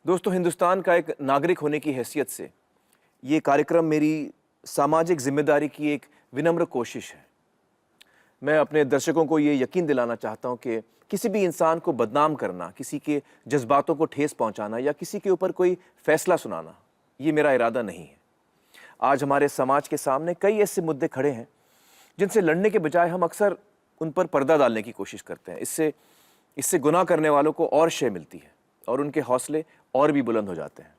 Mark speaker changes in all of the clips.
Speaker 1: दोस्तों, हिंदुस्तान का एक नागरिक होने की हैसियत से ये कार्यक्रम मेरी सामाजिक जिम्मेदारी की एक विनम्र कोशिश है। मैं अपने दर्शकों को ये यकीन दिलाना चाहता हूँ कि किसी भी इंसान को बदनाम करना, किसी के जज्बातों को ठेस पहुँचाना या किसी के ऊपर कोई फैसला सुनाना, ये मेरा इरादा नहीं है। आज हमारे समाज के सामने कई ऐसे मुद्दे खड़े हैं जिनसे लड़ने के बजाय हम अक्सर उन पर पर्दा डालने की कोशिश करते हैं। इससे गुनाह करने वालों को और शय मिलती है और उनके हौसले और भी बुलंद हो जाते हैं।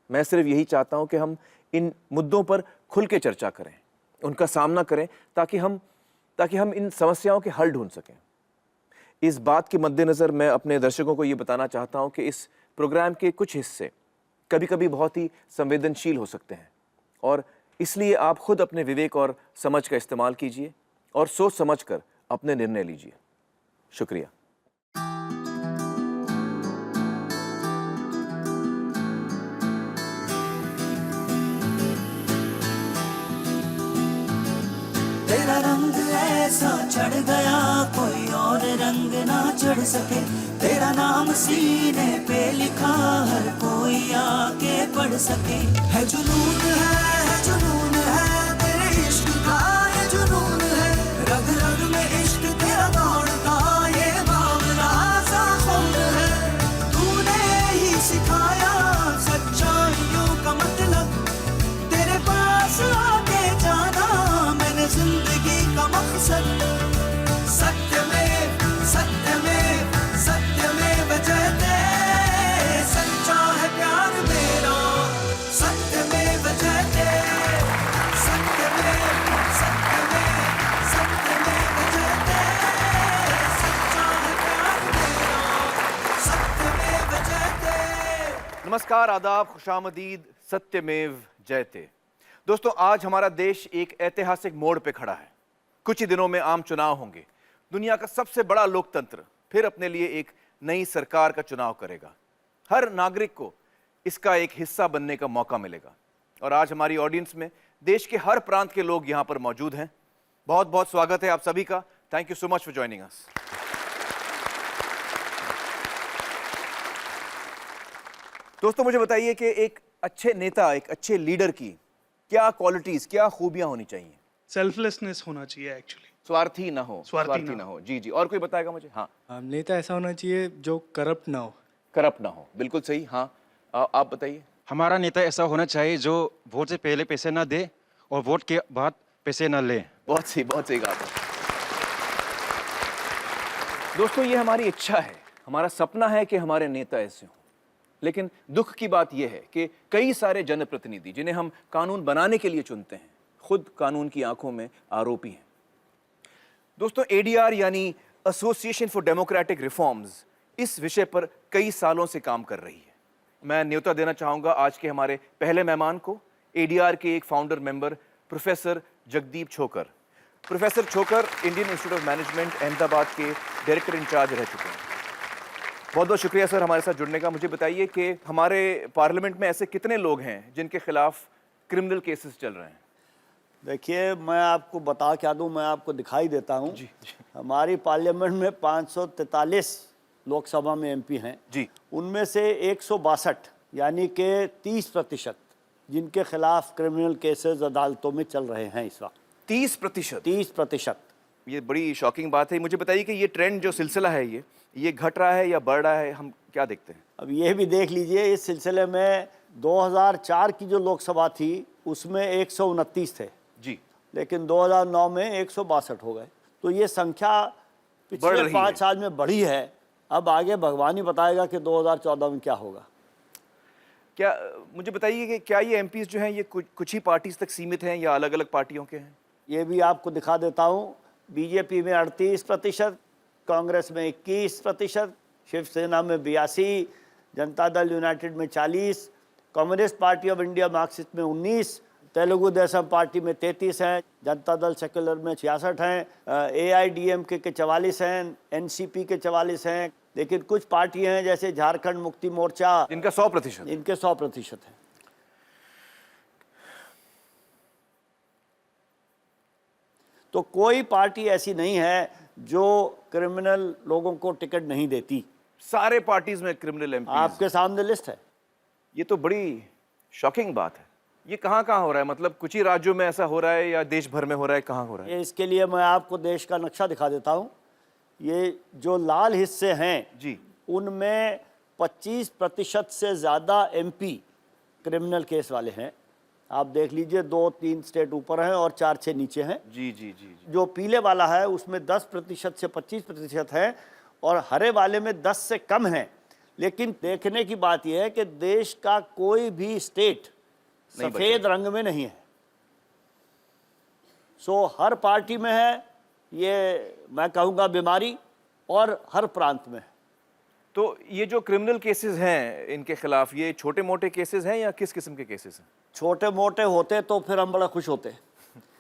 Speaker 1: मैं सिर्फ यही चाहता हूं कि हम इन मुद्दों पर खुल के चर्चा करें, उनका सामना करें, ताकि हम इन समस्याओं के हल ढूंढ सकें। इस बात के मद्देनज़र मैं अपने दर्शकों को ये बताना चाहता हूं कि इस प्रोग्राम के कुछ हिस्से कभी-कभी बहुत ही संवेदनशील हो सकते हैं और इसलिए आप खुद अपने विवेक और समझ का इस्तेमाल कीजिए और सोच समझकर अपने निर्णय लीजिए। शुक्रिया।
Speaker 2: तेरा रंग ऐसा चढ़ गया कोई और रंग ना चढ़ सके, तेरा नाम सीने पे लिखा हर कोई आके पढ़ सके। है जुनून है तेरे इश्क का, ये जुनून है रग रग में इश्क तेरा दौड़ता, ये बावला सा खून है। तूने ही सिखाया सच्चाइयों का मतलब, तेरे पास आके जाना मैंने जिंदगी का मकसद। सत्यमेव सत्यमेव सत्यमेव जयते, सच्चा है प्यार मेरा सत्यमेव जयते। सत्यमेव सत्यमेव सत्यमेव जयते, सच्चा है प्यार मेरा सत्यमेव जयते।
Speaker 1: नमस्कार, आदाब, खुशामदीद, सत्यमेव जयते। दोस्तों, आज हमारा देश एक ऐतिहासिक मोड़ पे खड़ा है। कुछ ही दिनों में आम चुनाव होंगे। दुनिया का सबसे बड़ा लोकतंत्र फिर अपने लिए एक नई सरकार का चुनाव करेगा। हर नागरिक को इसका एक हिस्सा बनने का मौका मिलेगा और आज हमारी ऑडियंस में देश के हर प्रांत के लोग यहां पर मौजूद हैं। बहुत बहुत स्वागत है आप सभी का। Thank you so much for joining us. दोस्तों, मुझे बताइए कि एक अच्छे नेता, एक अच्छे लीडर की क्या क्वालिटीज, क्या खूबियां होनी चाहिए?
Speaker 3: सेल्फलेसनेस होना चाहिए एक्चुअली।
Speaker 1: स्वार्थी ना हो।
Speaker 3: स्वार्थी
Speaker 1: ना हो। जी जी। और कोई बताएगा मुझे? हाँ।
Speaker 4: नेता ऐसा होना चाहिए जो करप्ट ना हो।
Speaker 1: करप्ट ना हो, बिल्कुल सही। हाँ, आप बताइए।
Speaker 5: हमारा नेता ऐसा होना चाहिए जो वोट से पहले पैसे ना दे और वोट के बाद पैसे ना ले।
Speaker 1: बहुत सही कहा आपने। दोस्तों, ये हमारी इच्छा है, हमारा सपना है कि हमारे नेता ऐसे हों। लेकिन दुख की बात यह है कि कई सारे जनप्रतिनिधि जिन्हें हम कानून बनाने के लिए चुनते हैं, खुद कानून की आंखों में आरोपी हैं। दोस्तों, एडीआर यानी एसोसिएशन फॉर डेमोक्रेटिक रिफॉर्म्स इस विषय पर कई सालों से काम कर रही है। मैं न्योता देना चाहूंगा आज के हमारे पहले मेहमान को, एडीआर के एक founder member professor Jagdeep Chhokar. Professor Chhokar Indian institute of management Ahmedabad के डायरेक्टर इंचार्ज रह चुके हैं। बहुत बहुत शुक्रिया सर हमारे साथ जुड़ने का। मुझे बताइए कि हमारे पार्लियामेंट में ऐसे कितने लोग हैं जिनके खिलाफ क्रिमिनल केसेस चल रहे हैं?
Speaker 6: देखिए, मैं आपको बता क्या दूं, मैं आपको दिखाई देता हूं।
Speaker 1: जी।
Speaker 6: हमारी पार्लियामेंट में 543 लोकसभा में एमपी हैं
Speaker 1: जी।
Speaker 6: उनमें से 162 यानी कि 30% जिनके खिलाफ क्रिमिनल केसेस अदालतों में चल रहे हैं इस वक्त।
Speaker 1: 30%?
Speaker 6: 30%।
Speaker 1: ये बड़ी शॉकिंग बात है। मुझे बताइए कि ये ट्रेंड जो सिलसिला है ये घट रहा है या बढ़ रहा है? हम क्या देखते हैं?
Speaker 6: अब ये भी देख लीजिए, इस सिलसिले में 2004 की जो लोकसभा थी उसमें 129 थे
Speaker 1: जी।
Speaker 6: लेकिन 2009 में 162 हो गए। तो ये संख्या पिछले 5 साल में बढ़ी है। अब आगे भगवान ही बताएगा कि 2014 में क्या होगा।
Speaker 1: क्या मुझे बताइए कि क्या ये एमपीज जो हैं ये कुछ ही पार्टीज तक सीमित हैं या अलग अलग पार्टियों के हैं?
Speaker 6: ये भी आपको दिखा देता हूँ। बीजेपी में 38%, कांग्रेस में 21%, शिवसेना में 82%, जनता दल यूनाइटेड में 40%, communist party of India Marxist में 19%, तेलुगु देशम पार्टी में 33 हैं, जनता दल सेक्युलर में 66 हैं, एआईडीएमके के 44 हैं, एनसीपी के 44 हैं। लेकिन कुछ पार्टियां हैं जैसे झारखंड मुक्ति मोर्चा,
Speaker 1: इनका 100%,
Speaker 6: इनके 100% है। तो कोई पार्टी ऐसी नहीं है जो क्रिमिनल लोगों को टिकट नहीं देती।
Speaker 1: सारे पार्टीज में क्रिमिनल एमपी।
Speaker 6: आपके सामने लिस्ट है।
Speaker 1: ये तो बड़ी शॉकिंग बात है। ये कहाँ कहाँ हो रहा है? मतलब कुछ ही राज्यों में ऐसा हो रहा है या देश भर में हो रहा है? कहाँ हो रहा है?
Speaker 6: ये इसके लिए मैं आपको देश का नक्शा दिखा देता हूँ। ये जो लाल हिस्से हैं
Speaker 1: जी।
Speaker 6: उनमें 25% से ज़्यादा MP क्रिमिनल केस वाले हैं। आप देख लीजिए, 2-3 स्टेट ऊपर हैं और 4-6 नीचे हैं।
Speaker 1: जी जी जी जी।
Speaker 6: जो पीले वाला है उसमें 10% से 25% है और हरे वाले में 10 से कम है। लेकिन देखने की बात यह है कि देश का कोई भी स्टेट
Speaker 1: नहीं
Speaker 6: सफ़ेद रंग में नहीं है। सो हर पार्टी में है, ये मैं कहूँगा बीमारी, और हर प्रांत में है।
Speaker 1: तो ये जो क्रिमिनल केसेस हैं इनके खिलाफ, ये छोटे मोटे केसेस हैं या किस किस्म के केसेस हैं?
Speaker 6: छोटे मोटे होते तो फिर हम बड़ा खुश होते।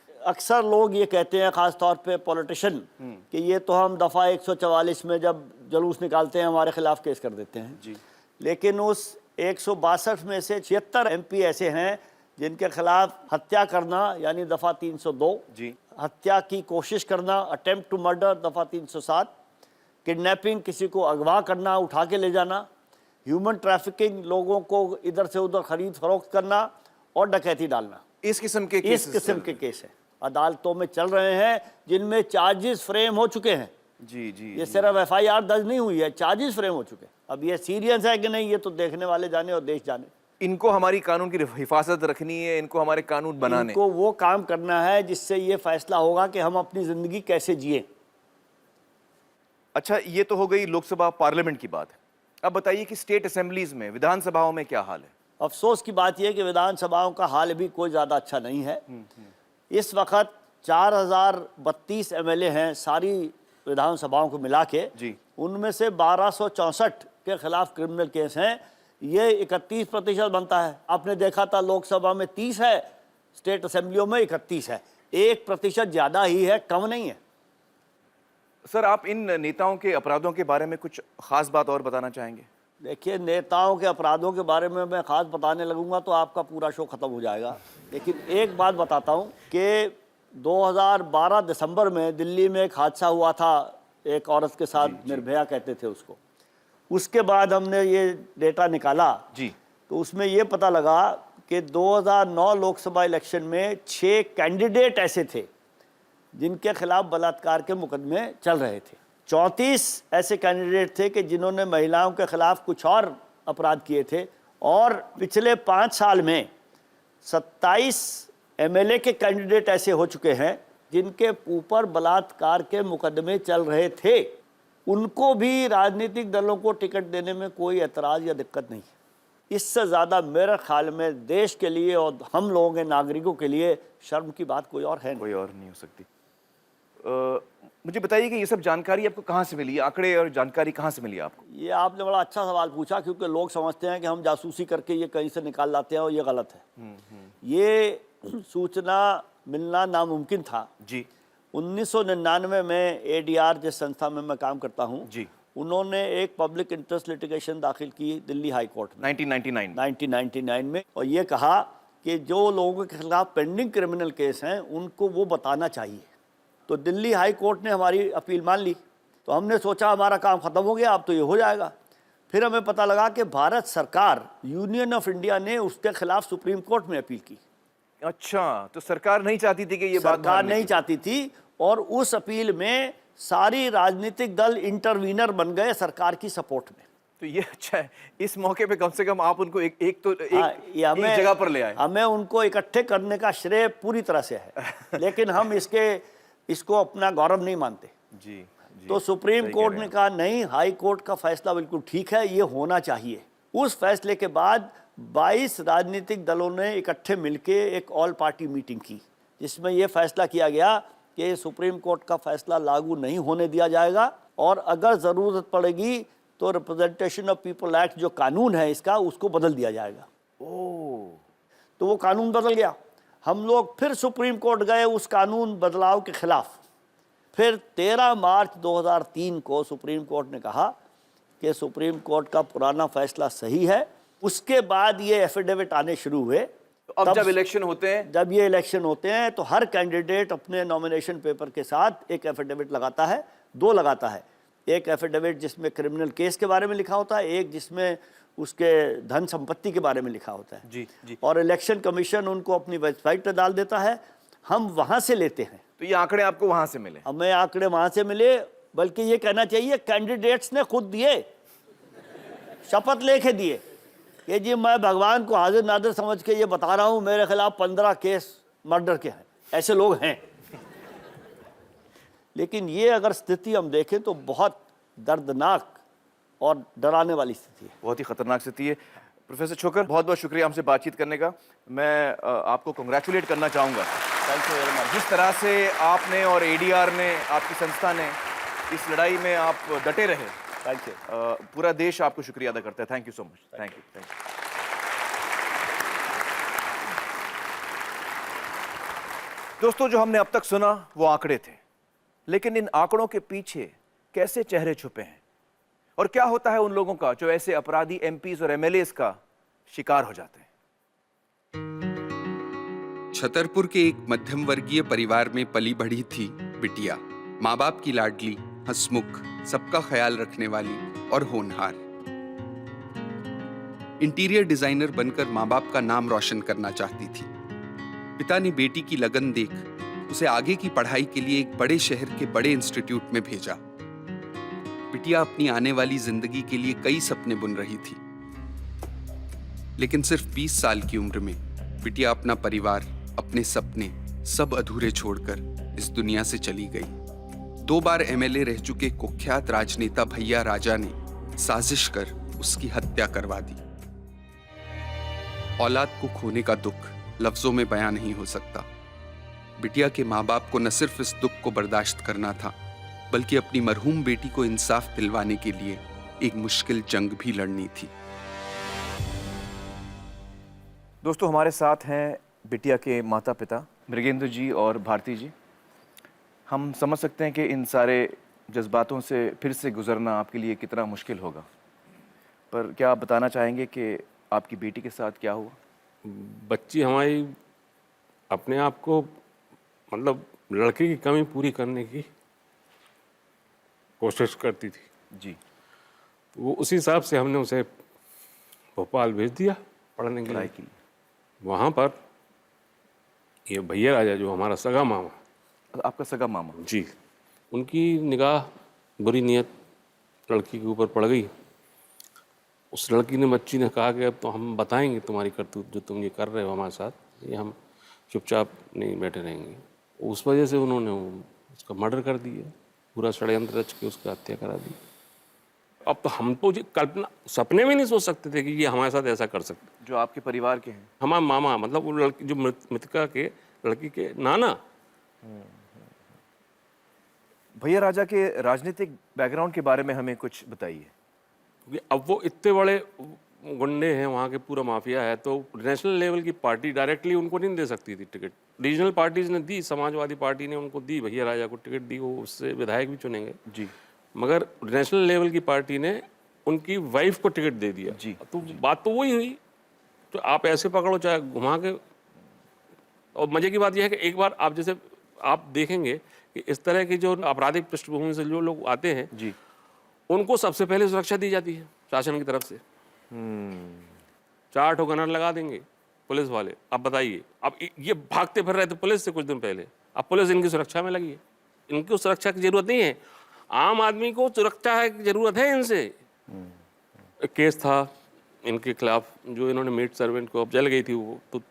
Speaker 6: अक्सर लोग ये कहते हैं, ख़ास तौर पे पॉलिटिशियन, कि ये तो हम दफ़ा 144 में जब जुलूस निकालते हैं हमारे खिलाफ केस कर देते हैं
Speaker 1: जी।
Speaker 6: लेकिन उस 162 में से 76 MP ऐसे हैं जिनके खिलाफ हत्या करना यानी दफ़ा 302,
Speaker 1: जी।
Speaker 6: हत्या की कोशिश करना अटेम्प्ट टू मर्डर दफ़ा 307, किडनैपिंग किसी को अगवा करना, उठा के ले जाना, ह्यूमन ट्रैफिकिंग लोगों को इधर से उधर खरीद फरोख्त करना और डकैती डालना।
Speaker 1: इस किस्म के
Speaker 6: इस
Speaker 1: केसेस
Speaker 6: किस्म के केस हैं, अदालतों में चल रहे हैं जिनमें चार्जेस फ्रेम हो चुके हैं।
Speaker 1: जी जी
Speaker 6: ये सिर्फ FIR दर्ज नहीं हुई है, चार्जेस फ्रेम हो चुके हैं। अब ये सीरियस है कि नहीं ये तो देखने वाले जाने और देश जाने।
Speaker 1: इनको हमारी कानून की हिफाजत रखनी है, इनको हमारे कानून बनाने।
Speaker 6: इनको वो काम करना है जिससे ये फैसला होगा कि हम अपनी ज़िंदगी कैसे जिए।
Speaker 1: अच्छा, ये तो हो गई लोकसभा पार्लियामेंट की बात। अब बताइए कि स्टेट असेंबलीज में, विधानसभाओं में क्या हाल है?
Speaker 6: अफसोस की बात यह है कि विधानसभाओं का हाल भी कोई ज़्यादा अच्छा नहीं है। इस वक्त 4032 MLA हैं सारी विधानसभाओं को मिला के।
Speaker 1: जी।
Speaker 6: उनमें से 1264 के खिलाफ क्रिमिनल केस हैं। ये 31% बनता है। आपने देखा था लोकसभा में 30 है, स्टेट असेंबलियों में 31 है। 1% ज़्यादा ही है, कम नहीं है।
Speaker 1: सर, आप इन नेताओं के अपराधों के बारे में कुछ खास बात और बताना चाहेंगे?
Speaker 6: देखिए, नेताओं के अपराधों के बारे में मैं ख़ास बताने लगूंगा तो आपका पूरा शो ख़त्म हो जाएगा। लेकिन एक बात बताता हूं कि 2012 दिसंबर में दिल्ली में एक हादसा हुआ था एक औरत के साथ, निर्भया कहते थे उसको। उसके बाद हमने ये डेटा निकाला
Speaker 1: जी।
Speaker 6: तो उसमें ये पता लगा कि 2009 लोकसभा इलेक्शन में 6 कैंडिडेट ऐसे थे जिनके खिलाफ बलात्कार के मुकदमे चल रहे थे। 34 ऐसे कैंडिडेट थे कि जिन्होंने महिलाओं के खिलाफ कुछ और अपराध किए थे। और पिछले 5 साल में 27 MLA के कैंडिडेट ऐसे हो चुके हैं जिनके ऊपर बलात्कार के मुकदमे चल रहे थे। उनको भी राजनीतिक दलों को टिकट देने में कोई एतराज़ या दिक्कत नहीं है। इससे ज़्यादा मेरे ख्याल में देश के लिए और हम लोगों के नागरिकों के लिए शर्म की बात कोई और है नहीं।
Speaker 1: कोई और नहीं हो सकती। मुझे बताइए कि ये सब जानकारी आपको कहाँ से मिली? आंकड़े और जानकारी कहाँ से मिली आपको?
Speaker 6: ये आपने बड़ा अच्छा सवाल पूछा, क्योंकि लोग समझते हैं कि हम जासूसी करके ये कहीं से निकाल लाते हैं और ये गलत है। ये सूचना मिलना नामुमकिन था।
Speaker 1: जी।
Speaker 6: 1999 में ADR जिस संस्था में मैं काम करता हूँ
Speaker 1: जी।
Speaker 6: उन्होंने एक पब्लिक इंटरेस्ट लिटिगेशन दाखिल की दिल्ली हाई कोर्ट में 1999 में, और ये कहा कि जो लोगों के खिलाफ पेंडिंग क्रिमिनल केस हैं उनको वो बताना चाहिए। तो दिल्ली हाई कोर्ट ने हमारी अपील मान ली। तो हमने सोचा हमारा काम ख़त्म हो गया, अब तो ये हो जाएगा। फिर हमें पता लगा कि भारत सरकार, यूनियन ऑफ इंडिया ने उसके खिलाफ सुप्रीम कोर्ट में अपील की।
Speaker 1: अच्छा, तो सरकार नहीं चाहती थी कि ये बात
Speaker 6: सरकार नहीं चाहती थी, और उस अपील में सारी राजनीतिक दल इंटरवीनर बन गए सरकार की सपोर्ट में।
Speaker 1: तो ये अच्छा है, इस मौके पे कम से कम आप उनको एक
Speaker 6: ये
Speaker 1: जगह पर ले आए।
Speaker 6: हमें उनको इकट्ठे करने का श्रेय पूरी तरह से है लेकिन हम इसको अपना गौरव नहीं मानते।
Speaker 1: जी, जी।
Speaker 6: तो सुप्रीम कोर्ट ने कहा नहीं, हाई कोर्ट का फैसला बिल्कुल ठीक है, ये होना चाहिए। उस फैसले के बाद 22 राजनीतिक दलों ने इकट्ठे मिलके एक ऑल पार्टी मीटिंग की, जिसमें यह फैसला किया गया कि सुप्रीम कोर्ट का फैसला लागू नहीं होने दिया जाएगा, और अगर ज़रूरत पड़ेगी तो रिप्रेजेंटेशन ऑफ पीपल एक्ट जो कानून है इसका, उसको बदल दिया जाएगा।
Speaker 1: ओह,
Speaker 6: तो वो कानून बदल गया। हम लोग फिर सुप्रीम कोर्ट गए उस कानून बदलाव के खिलाफ। फिर 13 मार्च 2003 को सुप्रीम कोर्ट ने कहा कि सुप्रीम कोर्ट का पुराना फैसला सही है। उसके बाद ये एफिडेविट आने शुरू हुए।
Speaker 1: तो अब जब इलेक्शन होते हैं,
Speaker 6: जब ये इलेक्शन होते हैं तो हर कैंडिडेट अपने नॉमिनेशन पेपर के साथ एक एफिडेविट लगाता है, 2 लगाता है। एक एफिडेविट जिसमें क्रिमिनल केस के बारे में लिखा होता है, एक जिसमें उसके धन संपत्ति के बारे में लिखा होता है।
Speaker 1: जी जी।
Speaker 6: और इलेक्शन कमीशन उनको अपनी वेबसाइट पर डाल देता है, हम वहाँ से लेते हैं।
Speaker 1: तो ये आंकड़े आपको वहां से मिले?
Speaker 6: हमें आंकड़े वहाँ से मिले, बल्कि ये कहना चाहिए कैंडिडेट्स ने खुद दिए, शपथ लेके दिए कि जी मैं भगवान को हाजिर नाजिर समझ के ये बता रहा हूँ, मेरे खिलाफ 15 केस मर्डर के हैं। ऐसे लोग हैं। लेकिन ये अगर स्थिति हम देखें तो बहुत दर्दनाक और डराने वाली स्थिति है।
Speaker 1: बहुत ही खतरनाक स्थिति है। प्रोफेसर छोकर, बहुत बहुत शुक्रिया हमसे बातचीत करने का। मैं आपको कंग्रेचुलेट करना चाहूँगा।
Speaker 6: Thank you very much.
Speaker 1: जिस तरह से आपने और एडीआर ने, आपकी संस्था ने इस लड़ाई में आप डटे रहे,
Speaker 6: थैंक यू।
Speaker 1: पूरा देश आपको शुक्रिया अदा करता है। Thank you so much. Thank you. दोस्तों, जो हमने अब तक सुना वो आंकड़े थे, लेकिन इन आंकड़ों के पीछे कैसे चेहरे छुपे हैं और क्या होता है उन लोगों का जो ऐसे अपराधी एमपीज और एमएलएस का शिकार हो जाते हैं।
Speaker 7: छतरपुर के एक मध्यम वर्गीय परिवार में पली बढ़ी थी बिटिया। माँ बाप की लाडली, हंसमुख, सबका ख्याल रखने वाली और होनहार। इंटीरियर डिजाइनर बनकर माँ बाप का नाम रोशन करना चाहती थी। पिता ने बेटी की लगन देख उसे आगे की पढ़ाई के लिए एक बड़े शहर के बड़े इंस्टीट्यूट में भेजा। बिटिया अपनी आने वाली जिंदगी के लिए कई सपने बुन रही थी, लेकिन सिर्फ 20 साल की उम्र में बिटिया अपना परिवार, अपने सपने सब अधूरे छोड़कर इस दुनिया से चली गई। 2 बार एमएलए रह चुके कुख्यात राजनेता भैया राजा ने साजिश कर उसकी हत्या करवा दी। औलाद को खोने का दुख लफ्जों में बयां नहीं हो सकता। बिटिया के माँ बाप को न सिर्फ इस दुख को बर्दाश्त करना था, बल्कि अपनी मरहूम बेटी को इंसाफ दिलवाने के लिए एक मुश्किल जंग भी लड़नी थी।
Speaker 1: दोस्तों, हमारे साथ हैं बिटिया के माता पिता मृगेंद्र जी और भारती जी। हम समझ सकते हैं कि इन सारे जज्बातों से फिर से गुजरना आपके लिए कितना मुश्किल होगा, पर क्या आप बताना चाहेंगे कि आपकी बेटी के साथ क्या हुआ?
Speaker 8: बच्ची हमारी अपने आप को मतलब लड़के की कमी पूरी करने की कोशिश करती थी
Speaker 1: जी।
Speaker 8: वो उसी हिसाब से हमने उसे भोपाल भेज दिया पढ़ने के
Speaker 1: पढ़ाई
Speaker 8: लिए।
Speaker 1: के लिए?
Speaker 8: वहाँ पर ये भैया राजा जो हमारा सगा मामा,
Speaker 1: आपका सगा मामा?
Speaker 8: जी, उनकी निगाह बुरी नीयत लड़की के ऊपर पड़ गई। उस लड़की ने, बच्ची ने कहा कि अब तो हम बताएंगे तुम्हारी करतूत, जो तुम ये कर रहे हो हमारे साथ, ये हम चुपचाप नहीं बैठे रहेंगे। उस वजह से उन्होंने उसका मर्डर कर दिया, पूरा षड्यंत्र रच के उसकी हत्या करा दी। अब तो हम तो कल्पना सपने में नहीं सोच सकते थे कि ये हमारे साथ ऐसा कर सकते।
Speaker 1: जो आपके परिवार के हैं?
Speaker 8: हमारा मामा, मतलब वो लड़की जो मृतका के लड़की के नाना।
Speaker 1: भैया राजा के राजनीतिक बैकग्राउंड के बारे में हमें कुछ बताइए।
Speaker 8: क्योंकि अब वो इतने बड़े गुंडे हैं, वहाँ के पूरा माफिया है, तो नेशनल लेवल की पार्टी डायरेक्टली उनको नहीं दे सकती थी टिकट। रीजनल पार्टीज ने दी, समाजवादी पार्टी ने उनको दी, भैया राजा को टिकट दी, वो उससे विधायक भी चुनेंगे
Speaker 1: जी।
Speaker 8: मगर नेशनल लेवल की पार्टी ने उनकी वाइफ को टिकट दे दिया
Speaker 1: जी।
Speaker 8: तो बात तो वही हुई। तो आप ऐसे पकड़ो चाहे घुमा के। और मजे की बात यह है कि एक बार आप जैसे आप देखेंगे कि इस तरह की जो आपराधिक पृष्ठभूमि से जो लोग आते हैं
Speaker 1: जी,
Speaker 8: उनको सबसे पहले सुरक्षा दी जाती है शासन की तरफ से। 4 ठो गनर लगा देंगे पुलिस वाले। अब बताइए, अब ये भागते फिर रहे थे पुलिस से कुछ दिन पहले, अब पुलिस इनकी सुरक्षा में लगी है। इनको सुरक्षा की जरूरत नहीं है, आम आदमी को सुरक्षा की जरूरत है इनसे। एक केस था इनके खिलाफ, जो इन्होंने मेड सर्वेंट को, अब जल गई थी वो तो,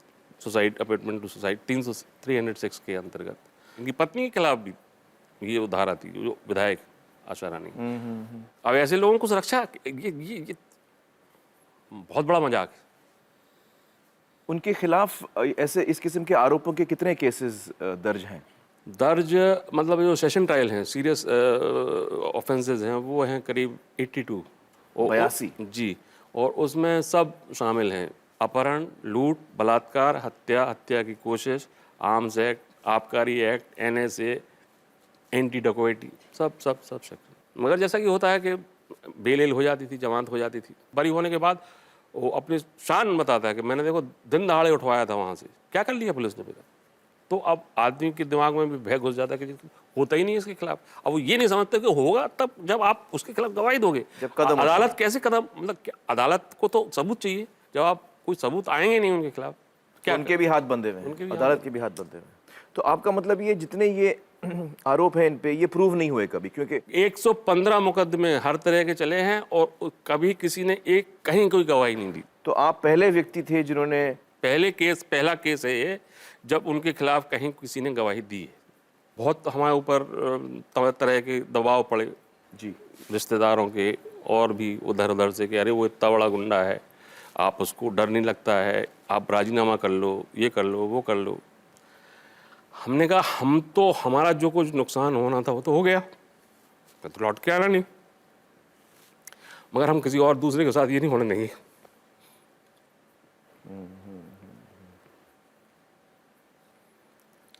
Speaker 8: सुसाइड, अपेटमेंट टू सुसाइड 306 के अंतर्गत इनकी पत्नी के खिलाफ भी ये धारा थी, जो विधायक आशा रानी। अब ऐसे लोगों को सुरक्षा, ये बहुत बड़ा मजाक है।
Speaker 1: उनके खिलाफ ऐसे इस किस्म के आरोपों के कितने केसेस दर्ज हैं?
Speaker 8: दर्ज मतलब जो सेशन ट्रायल हैं, सीरियस ऑफेंसेस हैं, वो हैं करीब 82।
Speaker 1: 82
Speaker 8: जी। और उसमें सब शामिल हैं: अपहरण, लूट, बलात्कार, हत्या, हत्या की कोशिश, आर्म्स एक्ट, आबकारी एक्ट, NSA, एंटी डकैती, सब सब सब शक्ल। मगर जैसा कि होता है कि बेल हो जाती थी, जमानत हो जाती थी। बरी होने के बाद वो अपनी शान बताता है कि मैंने देखो दिन दहाड़े उठवाया था वहाँ से। क्या कर लिया पुलिस ने? बेटा तो अब आदमी के दिमाग में भी भय घुस जाता है कि होता ही नहीं है इसके खिलाफ। अब वो ये नहीं समझते कि होगा तब जब आप उसके खिलाफ गवाही दोगे।
Speaker 1: जब कदम
Speaker 8: अदालत कैसे कदम, मतलब अदालत को तो सबूत चाहिए, जब आप कोई सबूत आएंगे नहीं उनके खिलाफ
Speaker 1: क्या उनके भी हाथ बंधे हुए हैं, अदालत के भी हाथ बंधे हुए हैं। तो आपका मतलब ये जितने ये आरोप हैं इन पे ये प्रूव नहीं हुए कभी, क्योंकि
Speaker 8: 115 मुकदमे हर तरह के चले हैं और कभी किसी ने एक कहीं कोई गवाही नहीं दी।
Speaker 1: तो आप पहले व्यक्ति थे जिन्होंने
Speaker 8: पहला केस है ये जब उनके खिलाफ कहीं किसी ने गवाही दी है। बहुत हमारे ऊपर तरह तरह के दबाव पड़े
Speaker 1: जी,
Speaker 8: रिश्तेदारों के और भी उधर उधर से कि अरे वो इतना बड़ा गुंडा है, आप उसको डर नहीं लगता है, आप राजीनामा कर लो, ये कर लो, वो कर लो। हमने कहा हम तो, हमारा जो कुछ नुकसान होना था वो तो हो गया, तो लौट के आना नहीं, मगर हम किसी और दूसरे के साथ ये नहीं होने देंगे।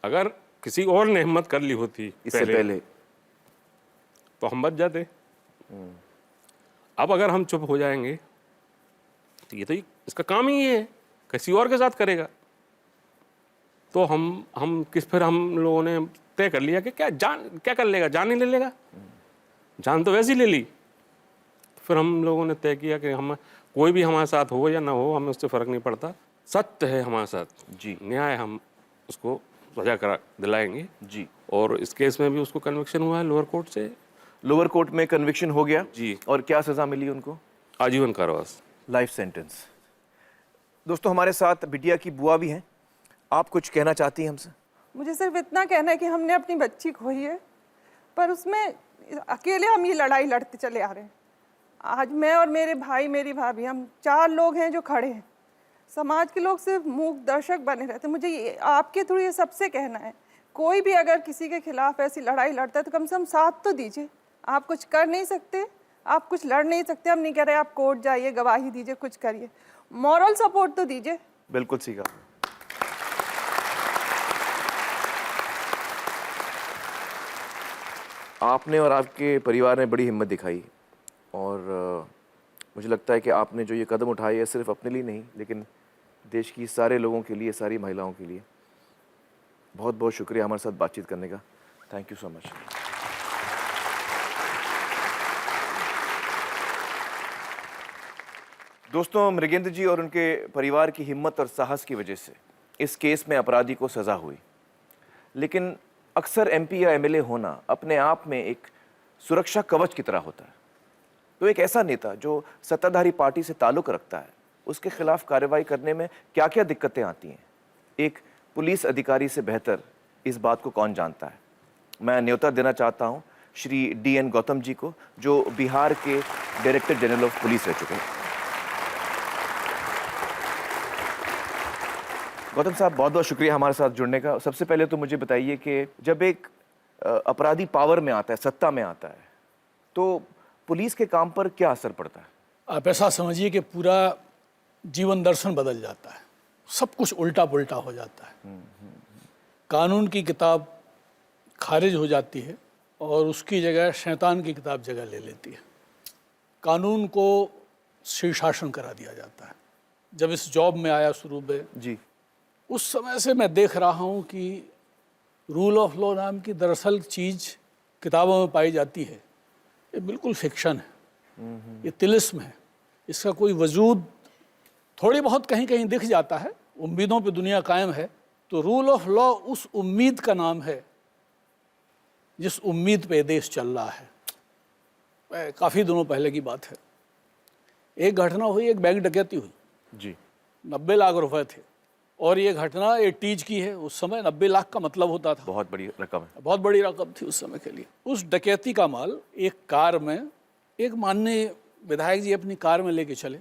Speaker 8: अगर किसी और ने हिम्मत कर ली होती
Speaker 1: इससे पहले
Speaker 8: तो हम बच जाते। अब अगर हम चुप हो जाएंगे तो ये तो इसका काम ही ये है, किसी और के साथ करेगा। तो हम लोगों ने तय कर लिया कि क्या कर लेगा, जान ही ले लेगा, जान तो वैसे ही ले ली। फिर हम लोगों ने तय किया कि हम कोई भी हमारे साथ हो या ना हो, हमें उससे फर्क नहीं पड़ता, सत्य है हमारे साथ
Speaker 1: जी,
Speaker 8: न्याय, हम उसको सजा करा दिलाएंगे
Speaker 1: जी।
Speaker 8: और इस केस में भी उसको कन्विक्शन हुआ है लोअर कोर्ट से।
Speaker 1: लोअर कोर्ट में कन्विक्शन हो गया
Speaker 8: जी।
Speaker 1: और क्या सजा मिली उनको?
Speaker 8: आजीवन कारावास,
Speaker 1: लाइफ सेंटेंस। दोस्तों हमारे साथ बिटिया की बुआ भी हैं, आप कुछ कहना चाहती हैं हमसे?
Speaker 9: मुझे सिर्फ इतना कहना है कि हमने अपनी बच्ची खोई है, पर उसमें अकेले हम ये लड़ाई लड़ते चले आ रहे हैं। आज मैं और मेरे भाई, मेरी भाभी, हम 4 लोग हैं जो खड़े हैं। समाज के लोग सिर्फ मूक दर्शक बने रहते हैं। मुझे ये आपके थ्रू ये सबसे कहना है, कोई भी अगर किसी के खिलाफ ऐसी लड़ाई लड़ता है तो कम से कम साथ तो दीजिए। आप कुछ कर नहीं सकते, आप कुछ लड़ नहीं सकते, हम नहीं कह रहे आप कोर्ट जाइए, गवाही दीजिए, कुछ करिए, मॉरल सपोर्ट तो दीजिए।
Speaker 1: बिल्कुल सीखा। आपने और आपके परिवार ने बड़ी हिम्मत दिखाई और मुझे लगता है कि आपने जो ये कदम उठाए है सिर्फ अपने लिए नहीं, लेकिन देश की सारे लोगों के लिए, सारी महिलाओं के लिए। बहुत बहुत शुक्रिया हमारे साथ बातचीत करने का। Thank you so much. दोस्तों, मृगेंद्र जी और उनके परिवार की हिम्मत और साहस की वजह से इस केस में अपराधी को सज़ा हुई, लेकिन अक्सर एमपी या एमएलए होना अपने आप में एक सुरक्षा कवच की तरह होता है। तो एक ऐसा नेता जो सत्ताधारी पार्टी से ताल्लुक़ रखता है, उसके खिलाफ कार्रवाई करने में क्या क्या दिक्कतें आती हैं, एक पुलिस अधिकारी से बेहतर इस बात को कौन जानता है। मैं न्योता देना चाहता हूं श्री DN गौतम जी को, जो बिहार के डायरेक्टर जनरल ऑफ पुलिस रह चुके हैं। गौतम साहब, बहुत बहुत शुक्रिया हमारे साथ जुड़ने का। सबसे पहले तो मुझे बताइए कि जब एक अपराधी पावर में आता है, सत्ता में आता है, तो पुलिस के काम पर क्या असर पड़ता है?
Speaker 10: आप ऐसा समझिए कि पूरा जीवन दर्शन बदल जाता है, सब कुछ उल्टा पुल्टा हो जाता है। कानून की किताब खारिज हो जाती है और उसकी जगह शैतान की किताब जगह ले लेती है। कानून को शीर्षासन करा दिया जाता है। जब इस जॉब में आया शुरू में
Speaker 1: जी,
Speaker 10: उस समय से मैं देख रहा हूँ कि रूल ऑफ लॉ नाम की दरअसल चीज़ किताबों में पाई जाती है, ये बिल्कुल फिक्शन है, ये तिलिस्म है। इसका कोई वजूद थोड़ी बहुत कहीं कहीं दिख जाता है। उम्मीदों पे दुनिया कायम है, तो रूल ऑफ लॉ उस उम्मीद का नाम है जिस उम्मीद पे देश चल रहा है। काफ़ी दिनों पहले की बात है, एक घटना हुई, एक बैंक डकैती हुई
Speaker 1: जी,
Speaker 10: 90 लाख रुपए थे और ये घटना एटीज की है। उस समय 90 लाख का मतलब होता था,
Speaker 1: बहुत बड़ी रकम है,
Speaker 10: बहुत बड़ी रकम थी उस समय के लिए। उस डकैती का माल एक कार में, एक माननीय विधायक जी अपनी कार में लेके चले।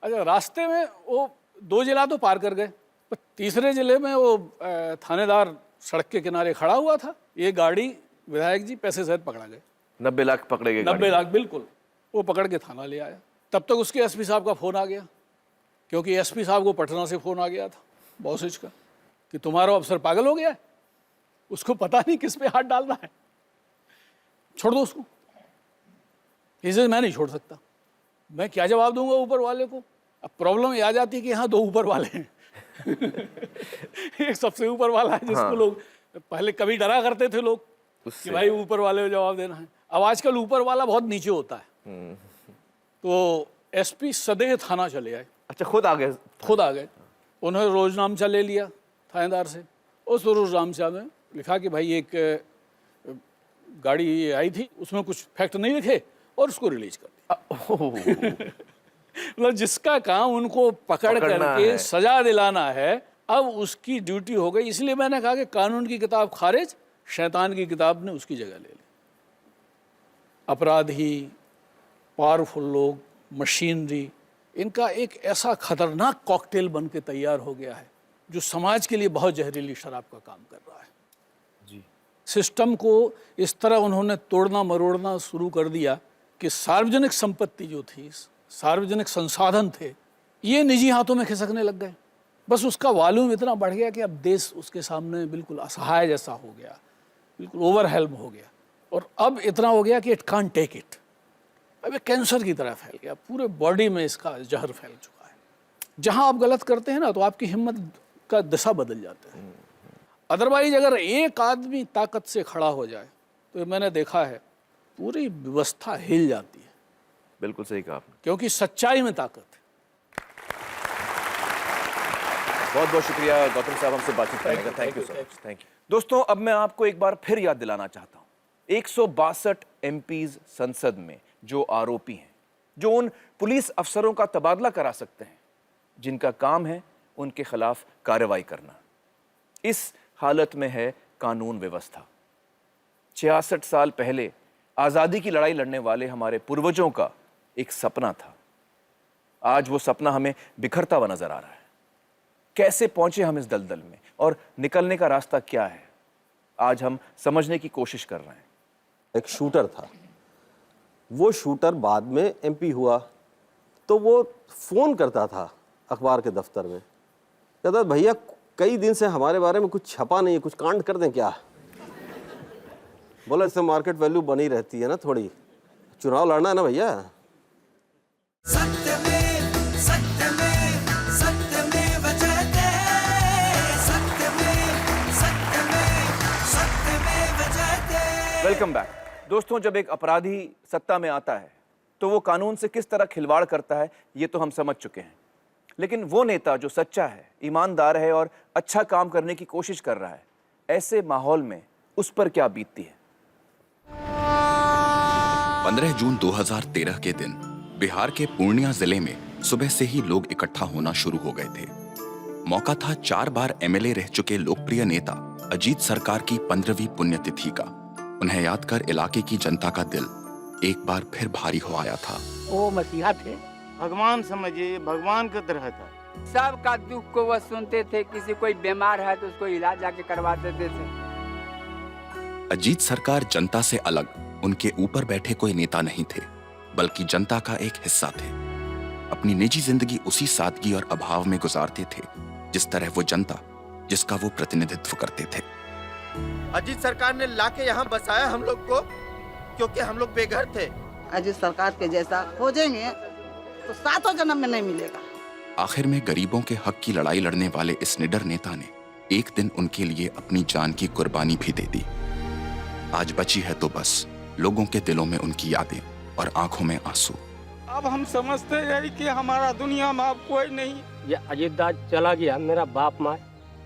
Speaker 10: अच्छा, रास्ते में वो 2 जिला तो पार कर गए, पर तीसरे जिले में वो थानेदार सड़क के किनारे खड़ा हुआ था। ये गाड़ी विधायक जी पैसे सहित पकड़ा गए।
Speaker 1: 90 लाख पकड़े गए?
Speaker 10: 90 लाख, बिल्कुल। वो पकड़ के थाना ले आया। तब तक उसके एसपी साहब का फ़ोन आ गया, क्योंकि एसपी साहब को पटना से फ़ोन आ गया था बॉसेज का कि तुम्हारा अफसर पागल हो गया है, उसको पता नहीं किस पे हाथ डालना है, छोड़ दो उसको। इसे मैं नहीं छोड़ सकता, मैं क्या जवाब दूंगा ऊपर वाले को। अब प्रॉब्लम ये आ जाती है कि हाँ 2 ऊपर वाले हैं एक सबसे ऊपर वाला है जिसको लोग पहले कभी डरा करते थे लोग कि भाई ऊपर वाले को जवाब देना है। अब आजकल ऊपर वाला बहुत नीचे होता है। तो एसपी सदेह थाना चले आए।
Speaker 1: अच्छा, खुद आ गए?
Speaker 10: खुद आ गए। उन्होंने रोजनामचा ले लिया थानेदार से। उस रोजनामचा में लिखा कि भाई एक गाड़ी आई थी, उसमें कुछ फैक्ट नहीं लिखे और उसको रिलीज कर दिया। मतलब जिसका काम उनको पकड़ करके सजा दिलाना है, अब उसकी ड्यूटी हो गई। इसलिए मैंने कहा कि कानून की किताब खारिज, शैतान की किताब ने उसकी जगह ले ली। अपराधी, पावरफुल लोग, मशीनरी, इनका एक ऐसा खतरनाक कॉकटेल बन के तैयार हो गया है जो समाज के लिए बहुत जहरीली शराब का काम कर रहा है।
Speaker 1: जी।
Speaker 10: सिस्टम को इस तरह उन्होंने तोड़ना मरोड़ना शुरू कर दिया कि सार्वजनिक संपत्ति जो थी, सार्वजनिक संसाधन थे, ये निजी हाथों में खिसकने लग गए। बस उसका वॉल्यूम इतना बढ़ गया कि अब देश उसके सामने बिल्कुल असहाय जैसा हो गया, बिल्कुल ओवरहेल्म हो गया। और अब इतना हो गया कि इट कांट टेक इट। अब ये कैंसर की तरह फैल गया, पूरे बॉडी में इसका जहर फैल चुका है। जहां आप गलत करते हैं ना, तो आपकी हिम्मत का दिशा बदल जाता है। अदरवाइज अगर एक आदमी ताकत से खड़ा हो जाए तो मैंने देखा है पूरी व्यवस्था हिल जाती है।
Speaker 1: बिल्कुल सही कहा आपने।
Speaker 10: क्योंकि सच्चाई में ताकत है।
Speaker 1: बहुत बहुत शुक्रिया गौतम साहब हमसे बातचीत करने का। Thank you so much. Thank you. दोस्तों, अब मैं आपको एक बार फिर याद दिलाना चाहता हूं, 162 एमपीज संसद में जो आरोपी हैं, जो उन पुलिस अफसरों का तबादला करा सकते हैं जिनका काम है उनके खिलाफ कार्रवाई करना। इस हालत में है कानून व्यवस्था। 66 साल पहले आज़ादी की लड़ाई लड़ने वाले हमारे पूर्वजों का एक सपना था। आज वो सपना हमें बिखरता हुआ नजर आ रहा है। कैसे पहुंचे हम इस दलदल में और निकलने का रास्ता क्या है, आज हम समझने की कोशिश कर रहे हैं।
Speaker 11: एक शूटर था, वो शूटर बाद में एमपी हुआ, तो वो फ़ोन करता था अखबार के दफ्तर में, कहता भैया कई दिन से हमारे बारे में कुछ छपा नहीं है, कुछ कांड कर दें क्या। बोला इससे मार्केट वैल्यू बनी रहती है ना, थोड़ी चुनाव लड़ना है ना भैया।
Speaker 2: सत्यमेव सत्यमेव सत्यमेव जयते, सत्यमेव सत्यमेव सत्यमेव जयते।
Speaker 1: Welcome back. दोस्तों, जब एक अपराधी सत्ता में आता है तो वो कानून से किस तरह खिलवाड़ करता है ये तो हम समझ चुके हैं। लेकिन वो नेता जो सच्चा है, ईमानदार है और अच्छा काम करने की कोशिश कर रहा है, ऐसे माहौल में उस पर क्या बीतती है।
Speaker 12: 15 जून 2013 के दिन बिहार के पूर्णिया जिले में सुबह से ही लोग इकट्ठा होना शुरू हो गए थे। मौका था 4 बार एमएलए रह चुके लोकप्रिय नेता अजीत सरकार की 15वीं पुण्यतिथि का। उन्हें याद कर इलाके की जनता का दिल एक बार फिर भारी हो आया था।
Speaker 13: वो मसीहा थे,
Speaker 14: भगवान समझिए, भगवान की तरह था।
Speaker 13: सबका दुख को वह सुनते थे। किसी कोई बीमार है तो उसको इलाज जाके करवा देते थे।
Speaker 12: अजीत सरकार जनता से अलग उनके ऊपर बैठे कोई नेता नहीं थे, बल्कि जनता का एक हिस्सा थे। अपनी निजी जिंदगी उसी सादगी और अभाव में गुजारते थे जिस तरह वो जनता जिसका वो प्रतिनिधित्व करते थे।
Speaker 14: अजीत सरकार ने लाके यहाँ बसाया हम लोग को, क्योंकि हम लोग बेघर थे।
Speaker 15: अजीत सरकार के जैसा खोजेंगे तो 7 जन्म में नहीं मिलेगा।
Speaker 12: आखिर में गरीबों के हक की लड़ाई लड़ने वाले इस निडर नेता ने एक दिन उनके लिए अपनी जान की कुर्बानी भी दे दी। आज बची है तो बस लोगों के दिलों में उनकी यादें और आंखों में आंसू।
Speaker 14: अब हम समझते हैं कि हमारा दुनिया में अब कोई नहीं।
Speaker 13: ये अजीत दाद चला गया, मेरा बाप माँ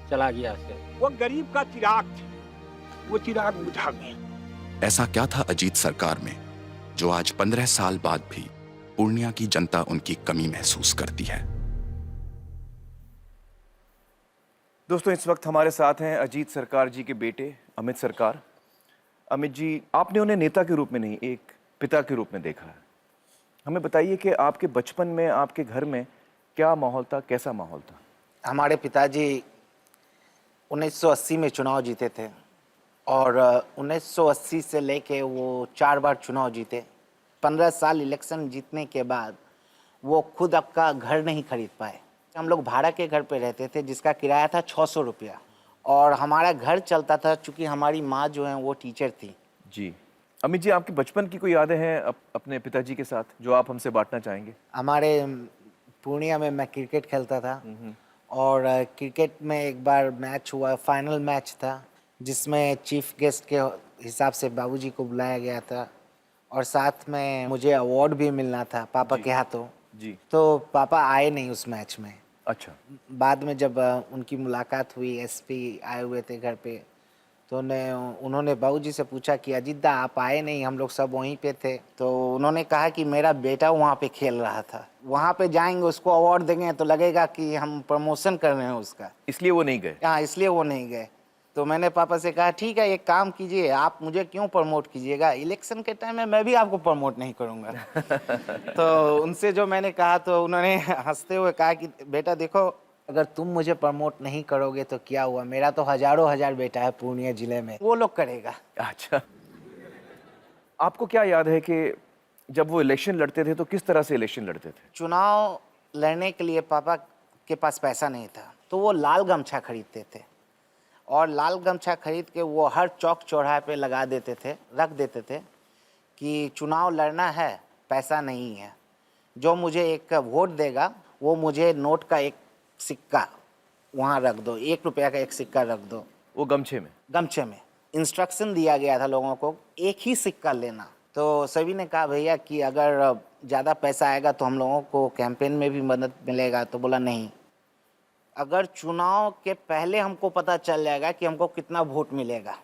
Speaker 13: चला गया से।
Speaker 14: वो गरीब का चिराग थे, वो चिराग बुझा गया।
Speaker 12: ऐसा क्या था अजीत सरकार में जो आज 15 साल बाद भी पूर्णिया की जनता उनकी कमी महसूस करती है।
Speaker 1: दोस्तों, इस वक्त हमारे साथ हैं अजीत सरकार जी के बेटे अमित सरकार। अमित जी, आपने उन्हें नेता के रूप में नहीं, एक पिता के रूप में देखा है। हमें बताइए कि आपके बचपन में आपके घर में क्या माहौल था, कैसा माहौल था।
Speaker 14: हमारे पिताजी 1980 में चुनाव जीते थे और 1980 से लेके वो 4 बार चुनाव जीते। 15 साल इलेक्शन जीतने के बाद वो खुद आपका घर नहीं खरीद पाए। हम लोग भाड़ा के घर पे रहते थे जिसका किराया था 600 रुपया, और हमारा घर चलता था चूँकि हमारी माँ जो है वो टीचर थी।
Speaker 1: जी अमित जी, आपके बचपन की कोई यादें हैं अपने पिताजी के साथ जो आप हमसे बांटना चाहेंगे।
Speaker 14: हमारे पूर्णिया में मैं क्रिकेट खेलता था और क्रिकेट में एक बार मैच हुआ, फाइनल मैच था, जिसमें चीफ गेस्ट के हिसाब से बाबूजी को बुलाया गया था और साथ में मुझे अवार्ड भी मिलना था पापा के हाथों
Speaker 1: जी।
Speaker 14: तो पापा आए नहीं उस मैच में।
Speaker 1: अच्छा।
Speaker 14: बाद में जब उनकी मुलाकात हुई, एसपी आए हुए थे घर पे, तो उन्होंने बाबूजी से पूछा कि अजीत दा आप आए नहीं, हम लोग सब वहीं पे थे। तो उन्होंने कहा कि मेरा बेटा वहाँ पे खेल रहा था, वहाँ पे जाएंगे उसको अवार्ड देंगे तो लगेगा कि हम प्रमोशन कर रहे हैं उसका,
Speaker 1: इसलिए वो नहीं गए।
Speaker 14: हाँ, इसलिए वो नहीं गए। तो मैंने पापा से कहा ठीक है एक काम कीजिए, आप मुझे क्यों प्रमोट कीजिएगा, इलेक्शन के टाइम में मैं भी आपको प्रमोट नहीं करूँगा। तो उनसे जो मैंने कहा तो उन्होंने हंसते हुए कहा कि बेटा देखो, अगर तुम मुझे प्रमोट नहीं करोगे तो क्या हुआ, मेरा तो हजारों हजार बेटा है पूर्णिया जिले में, वो लोग करेगा।
Speaker 1: अच्छा, आपको क्या याद है कि जब वो इलेक्शन लड़ते थे तो किस तरह से इलेक्शन लड़ते थे?
Speaker 14: चुनाव लड़ने के लिए पापा के पास पैसा नहीं था, तो वो लाल गमछा खरीदते थे और लाल गमछा खरीद के वो हर चौक चौराहे पे लगा देते थे, रख देते थे कि चुनाव लड़ना है, पैसा नहीं है, जो मुझे एक वोट देगा वो मुझे नोट का एक सिक्का वहाँ रख दो, 1 रुपया का एक सिक्का रख दो।
Speaker 1: वो गमछे में?
Speaker 14: गमछे में इंस्ट्रक्शन दिया गया था लोगों को, एक ही सिक्का लेना। तो सभी ने कहा भैया कि अगर ज़्यादा पैसा आएगा तो हम लोगों को कैंपेन में भी मदद मिलेगा। तो बोला नहीं, अगर चुनाव के पहले हमको पता चल जाएगा कि हमको कितना वोट मिलेगा,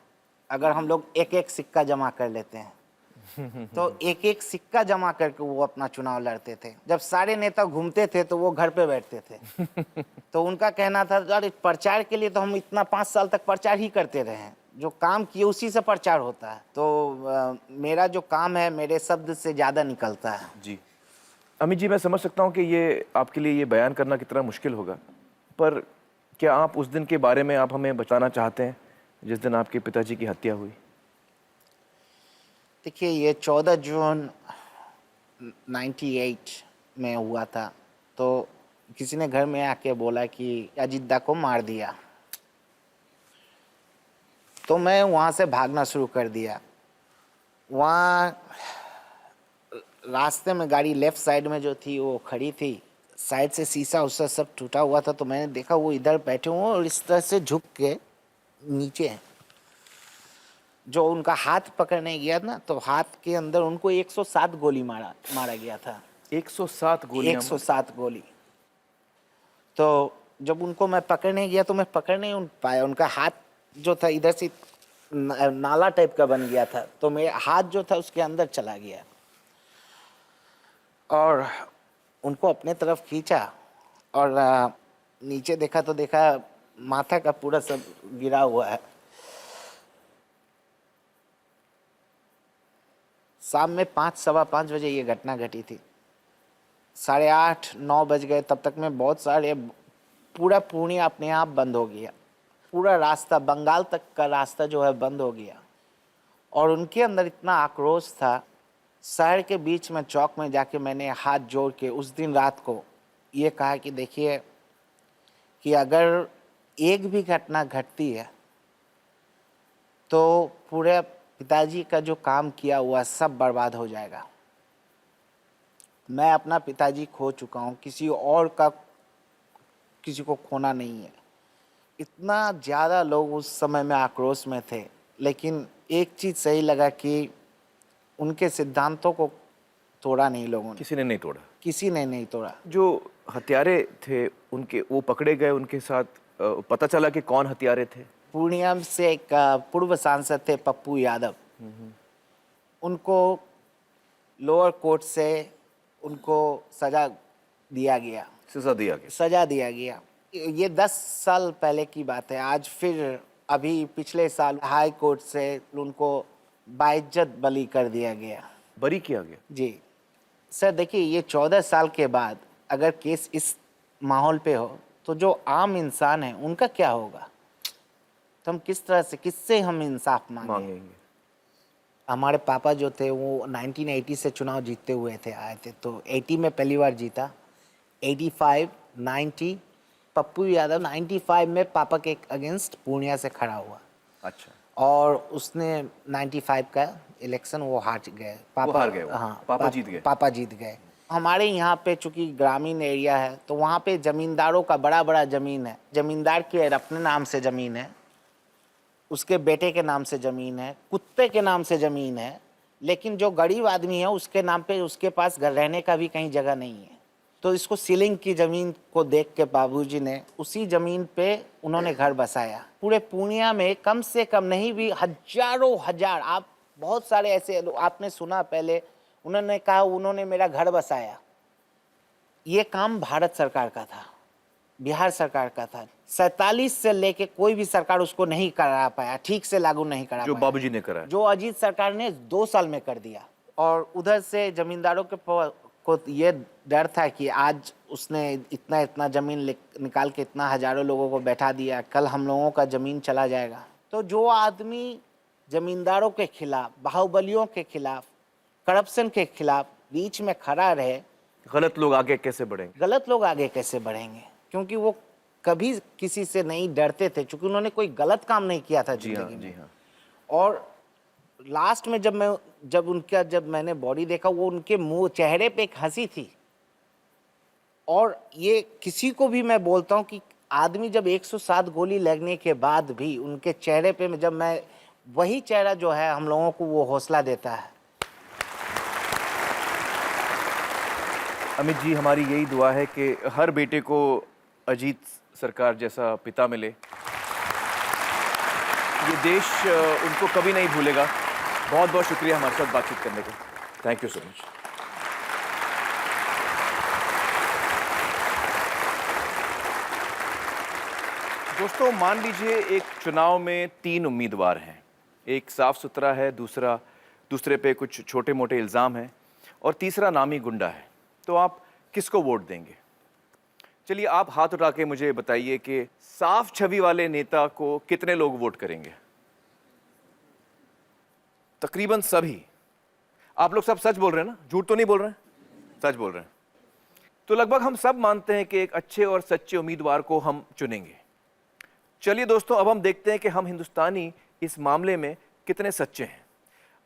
Speaker 14: अगर हम लोग एक एक सिक्का जमा कर लेते हैं तो एक एक सिक्का जमा करके वो अपना चुनाव लड़ते थे। जब सारे नेता घूमते थे तो वो घर पे बैठते थे। तो उनका कहना था अरे प्रचार के लिए तो हम इतना 5 साल तक प्रचार ही करते रहे हैं, जो काम किए उसी से प्रचार होता है, तो मेरा जो काम है मेरे शब्द से ज़्यादा निकलता है।
Speaker 1: जी अमित जी, मैं समझ सकता हूँ कि ये आपके लिए ये बयान करना कितना मुश्किल होगा, पर क्या आप उस दिन के बारे में आप हमें बताना चाहते हैं जिस दिन आपके पिताजी की हत्या हुई?
Speaker 14: देखिए, ये 14 जून 98 में हुआ था। तो किसी ने घर में आके बोला कि अजीत दा को मार दिया, तो मैं वहाँ से भागना शुरू कर दिया। वहाँ रास्ते में गाड़ी लेफ्ट साइड में जो थी वो खड़ी थी, साइड से शीशा उससे सब टूटा हुआ था। तो मैंने देखा वो इधर बैठे हुए और इस तरह से झुक के नीचे हैं। जो उनका हाथ पकड़ने गया ना, तो हाथ के अंदर उनको 107 गोली मारा गया था।
Speaker 1: 107 गोली?
Speaker 14: 107 गोली। तो जब उनको मैं पकड़ने गया तो मैं पकड़ नहीं पाया, उनका हाथ जो था इधर से नाला टाइप का बन गया था, तो मेरा हाथ जो था उसके अंदर चला गया और उनको अपने तरफ खींचा और नीचे देखा तो देखा माथा का पूरा सब गिरा हुआ है। शाम में 5, सवा 5 बजे ये घटना घटी थी। 8:30, 9 बज गए, तब तक में बहुत सारे, पूरा पूर्णिया अपने आप बंद हो गया। पूरा रास्ता, बंगाल तक का रास्ता जो है बंद हो गया। और उनके अंदर इतना आक्रोश था, शहर के बीच में चौक में जाके मैंने हाथ जोड़ के उस दिन रात को ये कहा कि देखिए कि अगर एक भी घटना घटती है तो पूरे पिताजी का जो काम किया हुआ सब बर्बाद हो जाएगा। मैं अपना पिताजी खो चुका हूँ, किसी और का किसी को खोना नहीं है। इतना ज़्यादा लोग उस समय में आक्रोश में थे, लेकिन एक चीज़ सही लगा कि उनके सिद्धांतों को तोड़ा नहीं लोगों ने।
Speaker 1: किसी ने नहीं तोड़ा? किसी
Speaker 14: ने नहीं तोड़ा।
Speaker 1: जो हत्यारे थे उनके, वो पकड़े गए, उनके साथ पता चला कि कौन हत्यारे थे?
Speaker 14: पूर्णिया से एक पूर्व सांसद थे पप्पू यादव, उनको लोअर कोर्ट से उनको सजा दिया गया। सजा दिया गया। ये 10 साल पहले की बात है। आज फिर अभी पिछले साल हाई कोर्ट से उनको बाइज्जत बरी कर दिया गया।
Speaker 1: बरी किया गया?
Speaker 14: जी सर, देखिए ये 14 साल के बाद अगर केस इस माहौल पे हो तो जो आम इंसान है उनका क्या होगा? तो हम किस तरह से, किससे हम इंसाफ मांगेंगे? हमारे पापा जो थे वो 1980 से चुनाव जीतते हुए थे, आए थे, तो 80 में पहली बार जीता, 85, 90, पप्पू यादव 95 में पापा के अगेंस्ट पूर्णिया से खड़ा हुआ।
Speaker 1: अच्छा।
Speaker 14: और उसने 95 का इलेक्शन वो हार गए।
Speaker 1: पापा हार गए?
Speaker 14: हाँ,
Speaker 1: पापा जीत गए?
Speaker 14: पापा जीत गए। हमारे यहाँ पे चूंकि ग्रामीण एरिया है तो वहाँ पे जमींदारों का बड़ा बड़ा ज़मीन है। ज़मींदार के अपने नाम से ज़मीन है, उसके बेटे के नाम से ज़मीन है, कुत्ते के नाम से ज़मीन है, लेकिन जो गरीब आदमी है उसके नाम पे उसके पास घर रहने का भी कहीं जगह नहीं है। तो इसको सीलिंग की ज़मीन को देख के बाबूजी ने उसी ज़मीन पे उन्होंने घर बसाया। पूरे पूर्णिया में कम से कम नहीं भी हजारों हजार, आप बहुत सारे ऐसे आपने सुना पहले, उन्होंने कहा उन्होंने मेरा घर बसाया। ये काम भारत सरकार का था, बिहार सरकार का था। 47 से लेके कोई भी सरकार उसको नहीं करा पाया, ठीक से लागू नहीं करा
Speaker 1: जो
Speaker 14: पाया।
Speaker 1: बाबूजी ने करा है।
Speaker 14: जो अजीत सरकार ने 2 साल में कर दिया। और उधर से जमींदारों के को ये डर था कि आज उसने इतना इतना ज़मीन निकाल के इतना हजारों लोगों को बैठा दिया, कल हम लोगों का ज़मीन चला जाएगा। तो जो आदमी जमींदारों के खिलाफ, बाहुबलियों के खिलाफ, करप्शन के खिलाफ बीच में खड़ा रहे,
Speaker 1: गलत लोग आगे कैसे बढ़ेंगे?
Speaker 14: गलत लोग आगे कैसे बढ़ेंगे? क्योंकि वो कभी किसी से नहीं डरते थे, क्योंकि उन्होंने कोई गलत काम नहीं किया था जिंदगी में।
Speaker 1: जी हाँ।
Speaker 14: और लास्ट में जब मैंने बॉडी देखा, वो उनके मुंह चेहरे पे एक हंसी थी। और ये किसी को भी मैं बोलता हूँ कि आदमी जब 107 गोली लगने के बाद भी उनके चेहरे पे जब मैं, वही चेहरा जो है हम लोगों को वो हौसला देता है।
Speaker 1: अमित जी, हमारी यही दुआ है कि हर बेटे को अजीत सरकार जैसा पिता मिले। ये देश उनको कभी नहीं भूलेगा। बहुत बहुत शुक्रिया हमारे साथ बातचीत करने का। Thank you so much. दोस्तों, मान लीजिए एक चुनाव में 3 उम्मीदवार हैं। एक साफ सुथरा है, दूसरे पे कुछ छोटे मोटे इल्ज़ाम हैं और तीसरा नामी गुंडा है। तो आप किसको वोट देंगे? चलिए आप हाथ उठा के मुझे बताइए कि साफ छवि वाले नेता को कितने लोग वोट करेंगे? तकरीबन सभी। आप लोग सब सच बोल रहे हैं ना? झूठ तो नहीं बोल रहे हैं? सच बोल रहे हैं। तो लगभग हम सब मानते हैं कि एक अच्छे और सच्चे उम्मीदवार को हम चुनेंगे। चलिए दोस्तों, अब हम देखते हैं कि हम हिंदुस्तानी इस मामले में कितने सच्चे हैं।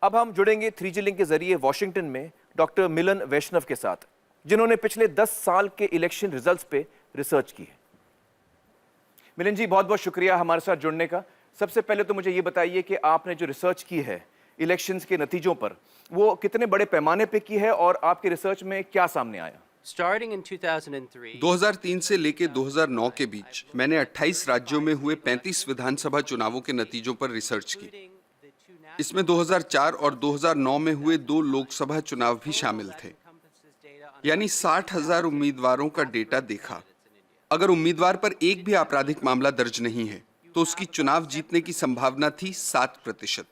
Speaker 1: अब हम जुड़ेंगे 3G लिंक के जरिए वाशिंगटन में डॉक्टर मिलन वैष्णव के साथ, जिन्होंने पिछले 10 साल के इलेक्शन रिजल्ट्स पे रिसर्च की है। मिलन जी, बहुत बहुत शुक्रिया हमारे साथ जुड़ने का। सबसे पहले तो मुझे ये बताइए कि आपने जो रिसर्च की है इलेक्शंस के नतीजों पर, वो कितने बड़े पैमाने पे की है और आपके रिसर्च में क्या सामने आया?
Speaker 16: Starting in 2003,
Speaker 7: 2003 से लेके 2009 के बीच मैंने 28 राज्यों में हुए 35 विधानसभा चुनावों के नतीजों पर रिसर्च की। इसमें 2004 और 2009 में हुए 2 लोकसभा चुनाव भी शामिल थे। यानी 60,000 उम्मीदवारों का डेटा देखा। अगर उम्मीदवार पर एक भी आपराधिक मामला दर्ज नहीं है तो उसकी चुनाव जीतने की संभावना थी 7%।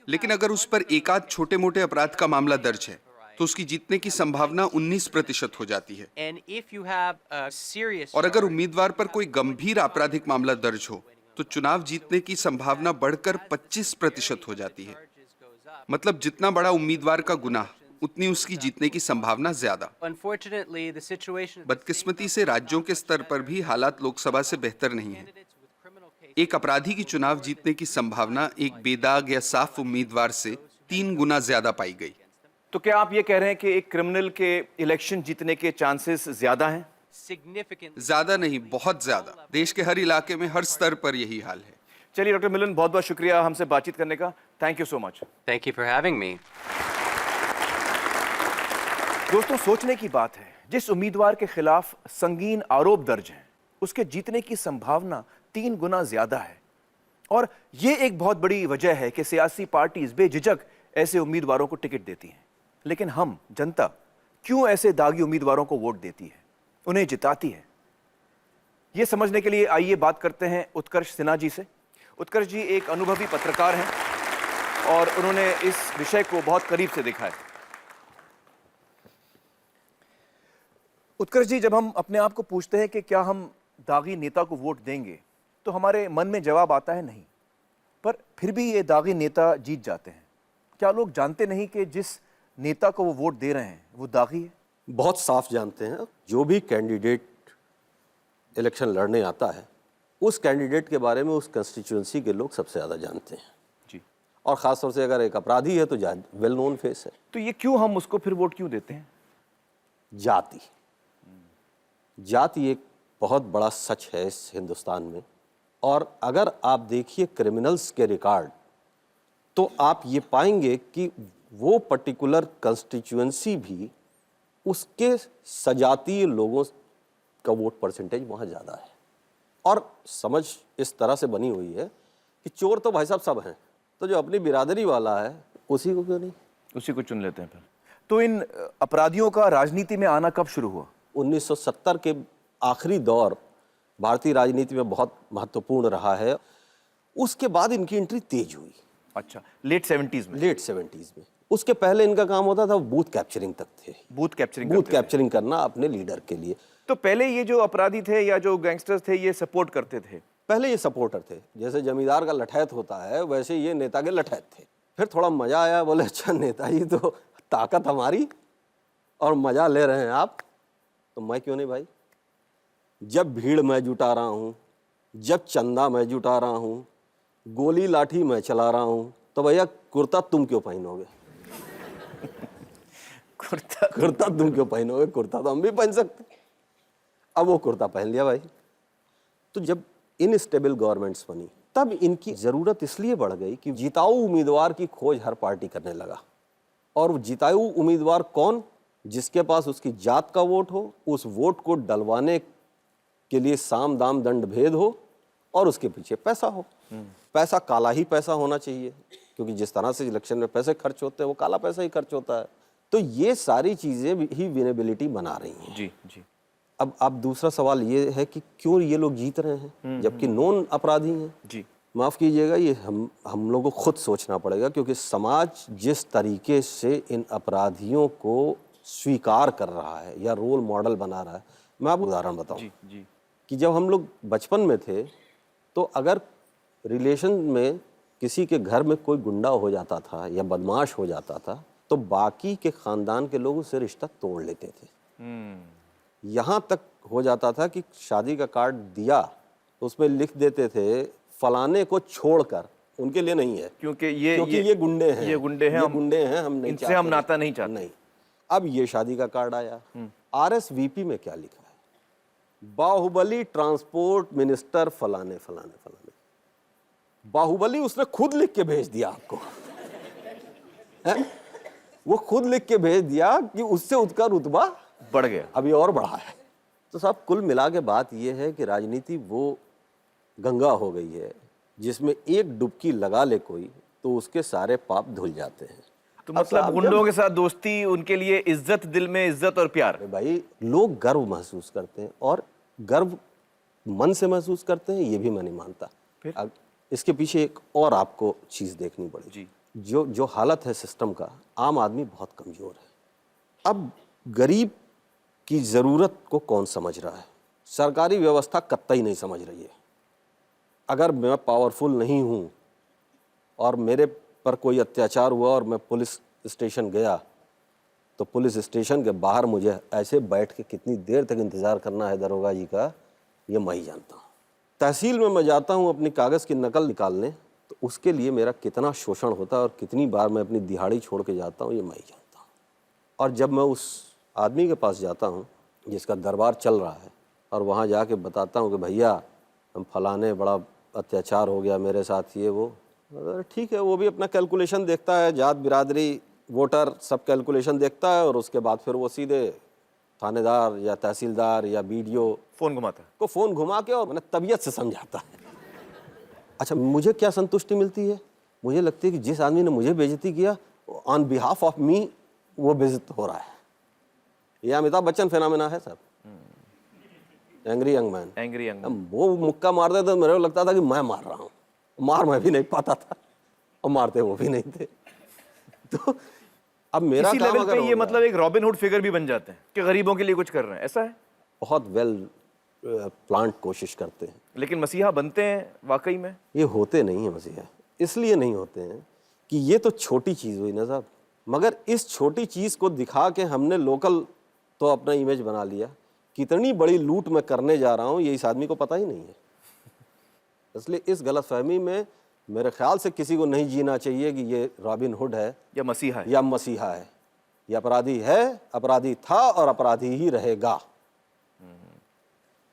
Speaker 7: लेकिन अगर उस पर एक आध छोटे मोटे अपराध का मामला दर्ज है तो उसकी जीतने की संभावना 19% हो जाती है।
Speaker 16: and if you have a serious
Speaker 7: और अगर उम्मीदवार पर कोई गंभीर आपराधिक मामला दर्ज हो तो चुनाव जीतने की संभावना बढ़कर 25% हो जाती है। मतलब जितना बड़ा उम्मीदवार का गुनाह, उतनी उसकी जीतने की संभावना ज्यादा।
Speaker 16: unfortunately the situation
Speaker 7: बदकिस्मती से राज्यों के स्तर पर भी हालात लोकसभा से बेहतर नहीं है। एक अपराधी की चुनाव जीतने की संभावना एक बेदाग या साफ उम्मीदवार से 3 गुना ज्यादा पाई गई।
Speaker 1: तो क्या आप ये कह रहे हैं कि एक क्रिमिनल के इलेक्शन जीतने के चांसेस ज्यादा हैं?
Speaker 16: significantly
Speaker 7: ज्यादा नहीं, बहुत ज्यादा। देश के हर इलाके में हर स्तर पर यही हाल है।
Speaker 1: चलिए डॉक्टर मिलन, बहुत बहुत शुक्रिया हमसे बातचीत करने का। Thank you so much.
Speaker 16: thank you for having me
Speaker 1: दोस्तों, सोचने की बात है, जिस उम्मीदवार के खिलाफ संगीन आरोप दर्ज हैं, उसके जीतने की संभावना 3 गुना ज्यादा है। और ये एक बहुत बड़ी वजह है कि सियासी पार्टीज बेझिझक ऐसे उम्मीदवारों को टिकट देती हैं। लेकिन हम, जनता, क्यों ऐसे दागी उम्मीदवारों को वोट देती है, उन्हें जिताती है? ये समझने के लिए आइए बात करते हैं उत्कर्ष सिन्हा जी से। उत्कर्ष जी एक अनुभवी पत्रकार हैं और उन्होंने इस विषय को बहुत करीब से देखा है। उत्कर्ष जी, जब हम अपने आप को पूछते हैं कि क्या हम दागी नेता को वोट देंगे, तो हमारे मन में जवाब आता है नहीं। पर फिर भी ये दागी नेता जीत जाते हैं। क्या लोग जानते नहीं कि जिस नेता को वो वोट दे रहे हैं वो दागी है?
Speaker 11: बहुत साफ जानते हैं। जो भी कैंडिडेट इलेक्शन लड़ने आता है, उस कैंडिडेट के बारे में उस कंस्टिट्यूएंसी के लोग सबसे ज़्यादा जानते हैं
Speaker 1: जी।
Speaker 11: और ख़ास तौर से अगर एक अपराधी है तो वेल नोन फेस है।
Speaker 1: तो ये क्यों हम उसको फिर वोट क्यों देते हैं?
Speaker 11: जाति। जाति एक बहुत बड़ा सच है इस हिंदुस्तान में, और अगर आप देखिए क्रिमिनल्स के रिकॉर्ड तो आप ये पाएंगे कि वो पर्टिकुलर कंस्टिट्यूएंसी भी उसके सजातीय लोगों का वोट परसेंटेज वहाँ ज़्यादा है। और समझ इस तरह से बनी हुई है कि चोर तो भाई साहब सब हैं, तो जो अपनी बिरादरी वाला है उसी को क्यों नहीं,
Speaker 1: उसी को चुन लेते हैं फिर। तो इन अपराधियों का राजनीति में आना कब शुरू हुआ?
Speaker 11: 1970 के आखिरी दौर भारतीय राजनीति में बहुत महत्वपूर्ण रहा है। उसके बाद इनकी एंट्री तेज हुई।
Speaker 1: अच्छा, लेट 70s में?
Speaker 11: लेट 70s में। उसके पहले इनका काम होता था बूथ कैप्चरिंग तक थे।
Speaker 1: बूथ कैप्चरिंग
Speaker 11: करना अपने लीडर के लिए।
Speaker 1: तो पहले ये जो अपराधी थे या जो गैंगस्टर्स थे ये सपोर्ट करते थे?
Speaker 11: पहले ये सपोर्टर थे, जैसे जमींदार का लठैत होता है वैसे ये नेता के लठैत थे। फिर थोड़ा मजा आया, बोले अच्छा नेताजी तो ताकत हमारी और मजा ले रहे हैं आप, तो मैं क्यों नहीं भाई। जब भीड़ मैं जुटा रहा हूँ, जब चंदा मैं जुटा रहा हूँ, गोली लाठी मैं चला रहा हूँ, तो भैया कुर्ता तुम क्यों पहनोगे? कुर्ता तुम क्यों पहनोगे? कुर्ता तो हम भी पहन सकते। अब वो कुर्ता पहन लिया भाई। तो जब इनस्टेबल गवर्नमेंट्स बनी तब इनकी जरूरत इसलिए बढ़ गई कि जिताऊ उम्मीदवार की खोज हर पार्टी करने लगा। और जिताऊ उम्मीदवार कौन? जिसके पास उसकी जात का वोट हो, उस वोट को डलवाने के लिए साम दाम दंड भेद हो और उसके पीछे पैसा हो। पैसा काला ही पैसा होना चाहिए, क्योंकि जिस तरह से इलेक्शन में पैसे खर्च होते हैं वो काला पैसा ही खर्च होता है। तो ये सारी चीजें ही विनेबिलिटी बना रही हैं।
Speaker 1: जी जी।
Speaker 11: अब दूसरा सवाल ये है कि क्यों ये लोग जीत रहे हैं जबकि नॉन अपराधी हैं?
Speaker 1: जी
Speaker 11: माफ कीजिएगा, ये हम लोगों को खुद सोचना पड़ेगा, क्योंकि समाज जिस तरीके से इन अपराधियों को स्वीकार कर रहा है या रोल मॉडल बना रहा है। मैं आपको उदाहरण बताऊं
Speaker 1: जी।
Speaker 11: कि जब हम लोग बचपन में थे तो अगर रिलेशन में किसी के घर में कोई गुंडा हो जाता था या बदमाश हो जाता था तो बाकी के खानदान के लोग उससे रिश्ता तोड़ लेते थे। यहाँ तक हो जाता था कि शादी का कार्ड दिया तो उसमें लिख देते थे फलाने को छोड़कर, उनके लिए नहीं है,
Speaker 1: क्योंकि
Speaker 11: ये गुंडे हैं, हम नहीं
Speaker 1: इनसे हम नाता नहीं चाहते।
Speaker 11: नहीं। अब ये शादी का कार्ड आया, RSVP में क्या लिखा है? बाहुबली ट्रांसपोर्ट मिनिस्टर फलाने फलाने फलाने। बाहुबली उसने खुद लिख के भेज दिया आपको। वो खुद लिख के भेज दिया कि उससे उसका रुतबा
Speaker 1: बढ़ गया,
Speaker 11: अभी और बढ़ा है। तो साहब कुल मिला के बात यह है कि राजनीति वो गंगा हो गई है जिसमें एक डुबकी लगा ले कोई तो उसके सारे पाप धुल जाते हैं।
Speaker 1: तो मतलब गुंडों के साथ दोस्ती उनके लिए इज्जत, दिल में इज्जत और प्यार।
Speaker 11: भाई लोग गर्व महसूस करते हैं और गर्व मन से महसूस करते हैं, ये भी मैं नहीं मानता। अब इसके पीछे एक और आपको चीज देखनी पड़ेगी। जो हालत है सिस्टम का, आम आदमी बहुत कमजोर है। अब गरीब की जरूरत को कौन समझ रहा है? सरकारी व्यवस्था कतई नहीं समझ रही है। अगर मैं पावरफुल नहीं हूँ और मेरे पर कोई अत्याचार हुआ और मैं पुलिस स्टेशन गया तो पुलिस स्टेशन के बाहर मुझे ऐसे बैठ के कितनी देर तक इंतज़ार करना है दरोगा जी का, ये मैं ही जानता हूँ। तहसील में मैं जाता हूँ अपनी कागज़ की नकल निकालने तो उसके लिए मेरा कितना शोषण होता है और कितनी बार मैं अपनी दिहाड़ी छोड़ के जाता हूँ, ये मैं ही जानता हूँ। और जब मैं उस आदमी के पास जाता हूँ जिसका दरबार चल रहा है और वहाँ जाके बताता हूँ कि भैया हम फलाने बड़ा अत्याचार हो गया मेरे साथ, ये वो, ठीक है, वो भी अपना कैलकुलेशन देखता है, जात बिरादरी वोटर सब कैलकुलेशन देखता है और उसके बाद फिर वो सीधे थानेदार या तहसीलदार या BDO
Speaker 1: फोन घुमाता है
Speaker 11: को फोन घुमा के और मैंने तबीयत से समझाता है। अच्छा, मुझे क्या संतुष्टि मिलती है? मुझे लगती है कि जिस आदमी ने मुझे बेइज्जती किया ऑन बिहाफ ऑफ मी वो बेइज्जत हो रहा है। ये अमिताभ बच्चन फिनोमेना है सर, एंग्री यंग मैन। वो मुक्का मार देता तो मेरे को लगता था कि मैं मार रहा हूँ, मार मैं भी नहीं पाता था और मारते वो भी नहीं थे। तो अब मेरा काम
Speaker 1: लेवल पे ये मतलब एक रॉबिन हुड फिगर भी बन जाते हैं कि गरीबों के लिए कुछ कर रहे हैं, ऐसा है?
Speaker 11: बहुत वेल प्लांट कोशिश करते हैं,
Speaker 1: लेकिन मसीहा बनते हैं वाकई में?
Speaker 11: ये होते नहीं है मसीहा, इसलिए नहीं होते हैं कि ये तो छोटी चीज़ हुई ना साहब, मगर इस छोटी चीज़ को दिखा के हमने लोकल तो अपना इमेज बना लिया। कितनी बड़ी लूट मैं करने जा रहा हूँ ये इस आदमी को पता ही नहीं है। इसलिए इस गलतफहमी में मेरे ख्याल से किसी को नहीं जीना चाहिए कि ये रॉबिन हुड है
Speaker 1: या मसीहा है,
Speaker 11: या मसीहा है ये अपराधी है, अपराधी था और अपराधी ही रहेगा।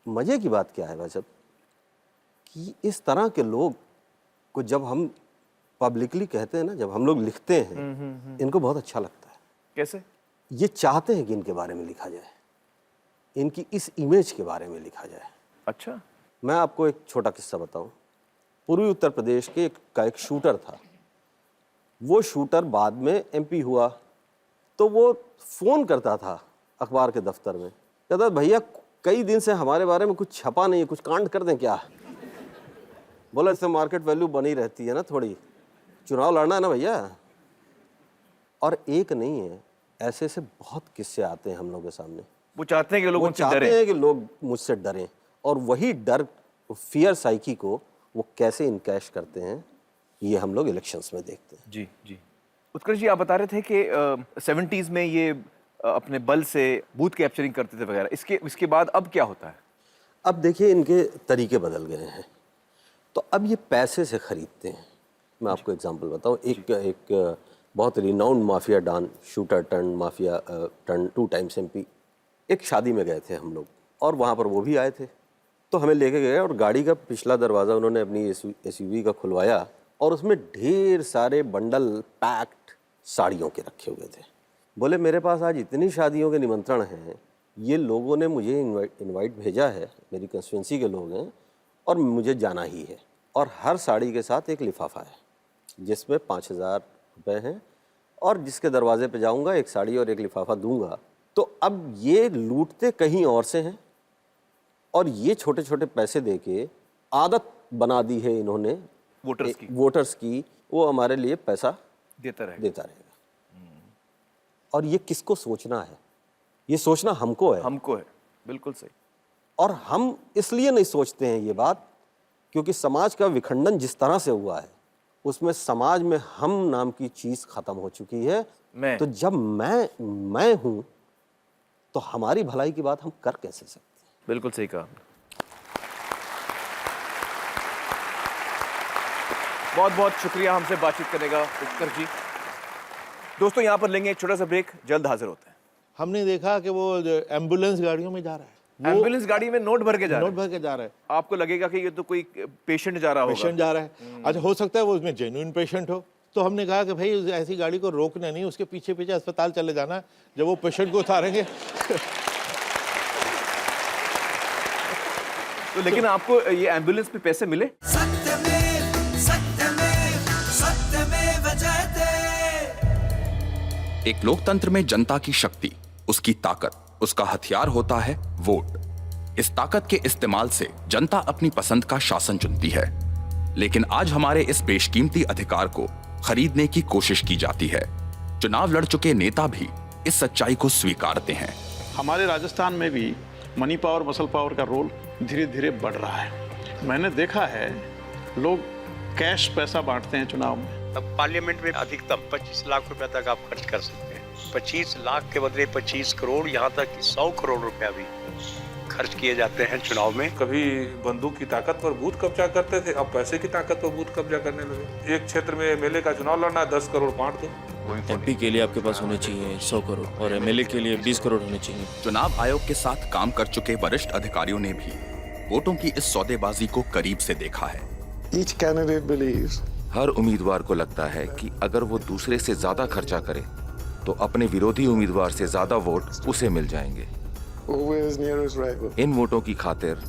Speaker 11: मजे की बात क्या है भाई साहब कि इस तरह के लोग को जब हम पब्लिकली कहते हैं ना, जब हम लोग लिखते हैं, इनको बहुत अच्छा लगता है।
Speaker 1: कैसे?
Speaker 11: ये चाहते हैं कि इनके बारे में लिखा जाए, इनकी इस इमेज के बारे में लिखा जाए।
Speaker 1: अच्छा,
Speaker 11: मैं आपको एक छोटा किस्सा बताऊं। पूर्वी उत्तर प्रदेश के का एक शूटर था। वो शूटर बाद में MP हुआ, तो वो फ़ोन करता था अखबार के दफ्तर में, कहता भैया कई दिन से हमारे बारे में कुछ छपा नहीं है, कुछ कांड कर दें क्या? बोला इससे मार्केट वैल्यू बनी रहती है ना, थोड़ी चुनाव लड़ना है ना भैया। और एक नहीं है, ऐसे ऐसे बहुत किस्से आते हैं हम लोगों के सामने।
Speaker 1: वो चाहते हैं कि लोग
Speaker 11: वो
Speaker 1: उनसे
Speaker 11: चाहते
Speaker 1: डरें।
Speaker 11: हैं कि लोग मुझसे डरें, और वही डर, फियर साइकी को वो कैसे इनकैश करते हैं, ये हम लोग इलेक्शंस में देखते हैं।
Speaker 1: जी जी। उत्कर्ष जी, आप बता रहे थे कि 70s में ये अपने बल से बूथ कैप्चरिंग करते थे वगैरह। इसके बाद अब क्या होता है?
Speaker 11: अब देखिए इनके तरीके बदल गए हैं, तो अब ये पैसे से खरीदते हैं। मैं आपको एग्जांपल बताऊं। एक बहुत renowned mafia don, shooter turn mafia turn 2 times MP, एक शादी में गए थे हम लोग, और वहाँ पर वो भी आए थे। तो हमें लेके गए और गाड़ी का पिछला दरवाज़ा उन्होंने अपनी SUV का खुलवाया, और उसमें ढेर सारे बंडल पैक्ड साड़ियों के रखे हुए थे। बोले मेरे पास आज इतनी शादियों के निमंत्रण हैं, ये लोगों ने मुझे इनवाइट भेजा है, मेरी कंस्टिट्यूंसी के लोग हैं, और मुझे जाना ही है। और हर साड़ी के साथ एक लिफाफा है जिसमें 5000 रुपये हैं, और जिसके दरवाजे पे जाऊंगा एक साड़ी और एक लिफाफा दूंगा। तो अब ये लूटते कहीं और से हैं, और ये छोटे छोटे पैसे देके आदत बना दी है इन्होंने वोटर्स की, वो हमारे लिए पैसा
Speaker 1: देता रहेगा।
Speaker 11: और ये किसको सोचना है? ये सोचना हमको है।
Speaker 1: बिल्कुल सही।
Speaker 11: और हम इसलिए नहीं सोचते हैं ये बात, क्योंकि समाज का विखंडन जिस तरह से हुआ है, उसमें समाज में हम नाम की चीज खत्म हो चुकी है। तो जब मैं हूं, तो हमारी भलाई की बात हम कर कैसे सकते हैं?
Speaker 1: बिल्कुल सही कहा। बहुत बहुत शुक्रिया हमसे बातचीत करने का उत्कर्ष जी। दोस्तों, यहाँ पर लेंगे एक छोटा सा ब्रेक, जल्द हाजिर होते हैं।
Speaker 17: हमने देखा कि वो एम्बुलेंस गाड़ियों में जा रहा है,
Speaker 1: एम्बुलेंस गाड़ी में नोट भर के जा
Speaker 17: रहा है।
Speaker 1: आपको लगेगा कि ये तो कोई पेशेंट जा रहा होगा।
Speaker 17: पेशेंट जा रहा है। अच्छा, हो सकता है वो उसमें जेन्युइन पेशेंट हो। तो हमने कहा कि भाई ऐसी गाड़ी को रोकना नहीं, उसके पीछे पीछे अस्पताल चले जाना, जब वो पेशेंट को उतारेंगे।
Speaker 1: तो लेकिन आपको ये एम्बुलेंस पे पैसे मिले?
Speaker 12: एक लोकतंत्र में जनता की शक्ति, उसकी ताकत, उसका हथियार होता है वोट। इस ताकत के इस्तेमाल से जनता अपनी पसंद का शासन चुनती है, लेकिन आज हमारे इस बेशकीमती अधिकार को खरीदने की कोशिश की जाती है। चुनाव लड़ चुके नेता भी इस सच्चाई को स्वीकारते हैं।
Speaker 18: हमारे राजस्थान में भी मनी पावर, मसल पावर का रोल धीरे धीरे बढ़ रहा है। मैंने देखा है लोग कैश पैसा बांटते हैं चुनाव में।
Speaker 19: अब पार्लियामेंट में अधिकतम 25 लाख रुपए तक आप खर्च कर सकते हैं। 25 लाख के बदले 25 करोड़, यहाँ तक कि 100 करोड़ रुपया भी खर्च किए जाते हैं चुनाव में।
Speaker 20: कभी बंदूक की ताकत पर बूथ कब्जा करते थे, अब पैसे की ताकत पर बूथ कब्जा करने लगे। एक क्षेत्र में MLA का चुनाव लड़ना है, 10 करोड़ बांट दो।
Speaker 21: MP के लिए आपके पास होने चाहिए 100 करोड़ और MLA के लिए 20 करोड़ होने चाहिए।
Speaker 12: चुनाव आयोग के साथ काम कर चुके वरिष्ठ अधिकारियों ने भी वोटों की इस सौदेबाजी को करीब से देखा है।
Speaker 22: Each candidate believes
Speaker 23: हर उम्मीदवार को लगता है कि अगर वो दूसरे से ज्यादा खर्चा करे तो अपने विरोधी उम्मीदवार से ज्यादा वोट उसे मिल जाएंगे। इन वोटों की खातिर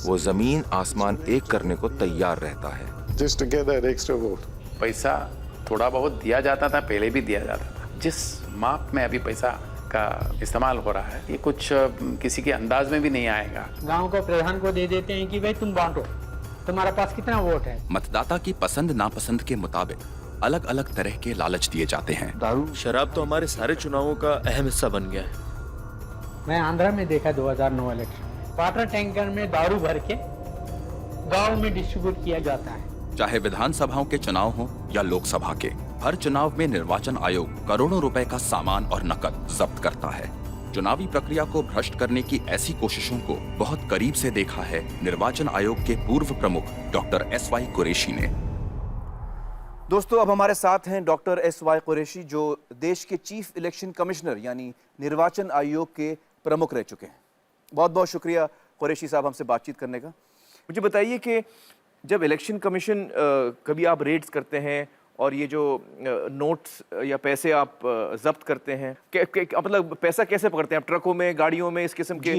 Speaker 23: वो जमीन आसमान एक करने को तैयार रहता है।
Speaker 22: just to get that extra vote.
Speaker 24: पैसा थोड़ा बहुत दिया जाता था, पहले भी दिया जाता था। जिस माप में अभी पैसा का इस्तेमाल हो रहा है, ये कुछ किसी के अंदाज में भी नहीं आएगा।
Speaker 25: गांव को प्रधान को दे देते हैं कि भाई तुम बांटो, तुम्हारे पास कितना वोट है।
Speaker 12: मतदाता की पसंद नापसंद के मुताबिक अलग अलग तरह के लालच दिए जाते हैं।
Speaker 21: दारू शराब तो हमारे सारे चुनावों का अहम हिस्सा बन गया है।
Speaker 25: मैं आंध्रा में देखा 2009 इलेक्शन, वाटर टैंकर में दारू भर के गांव में डिस्ट्रीब्यूट किया जाता है।
Speaker 12: चाहे विधानसभाओं के चुनाव हो या लोकसभा के, हर चुनाव में निर्वाचन आयोग करोड़ों रुपए का सामान और नकद जब्त करता है। चुनावी प्रक्रिया को भ्रष्ट करने की ऐसी कोशिशों को बहुत करीब से देखा है निर्वाचन आयोग के पूर्व प्रमुख डॉक्टर SY कुरैशी ने।
Speaker 1: दोस्तों, अब हमारे साथ हैं डॉक्टर SY कुरैशी, जो देश के चीफ इलेक्शन कमिश्नर यानी निर्वाचन आयोग के प्रमुख रह चुके हैं। बहुत बहुत शुक्रिया कुरैशी साहब हमसे बातचीत करने का। मुझे बताइए कि जब इलेक्शन कमीशन कभी आप रेड्स करते हैं और ये जो नोट्स या पैसे आप जब्त करते हैं, मतलब पैसा कैसे पकड़ते हैं आप? ट्रकों में, गाड़ियों में, इस किस्म के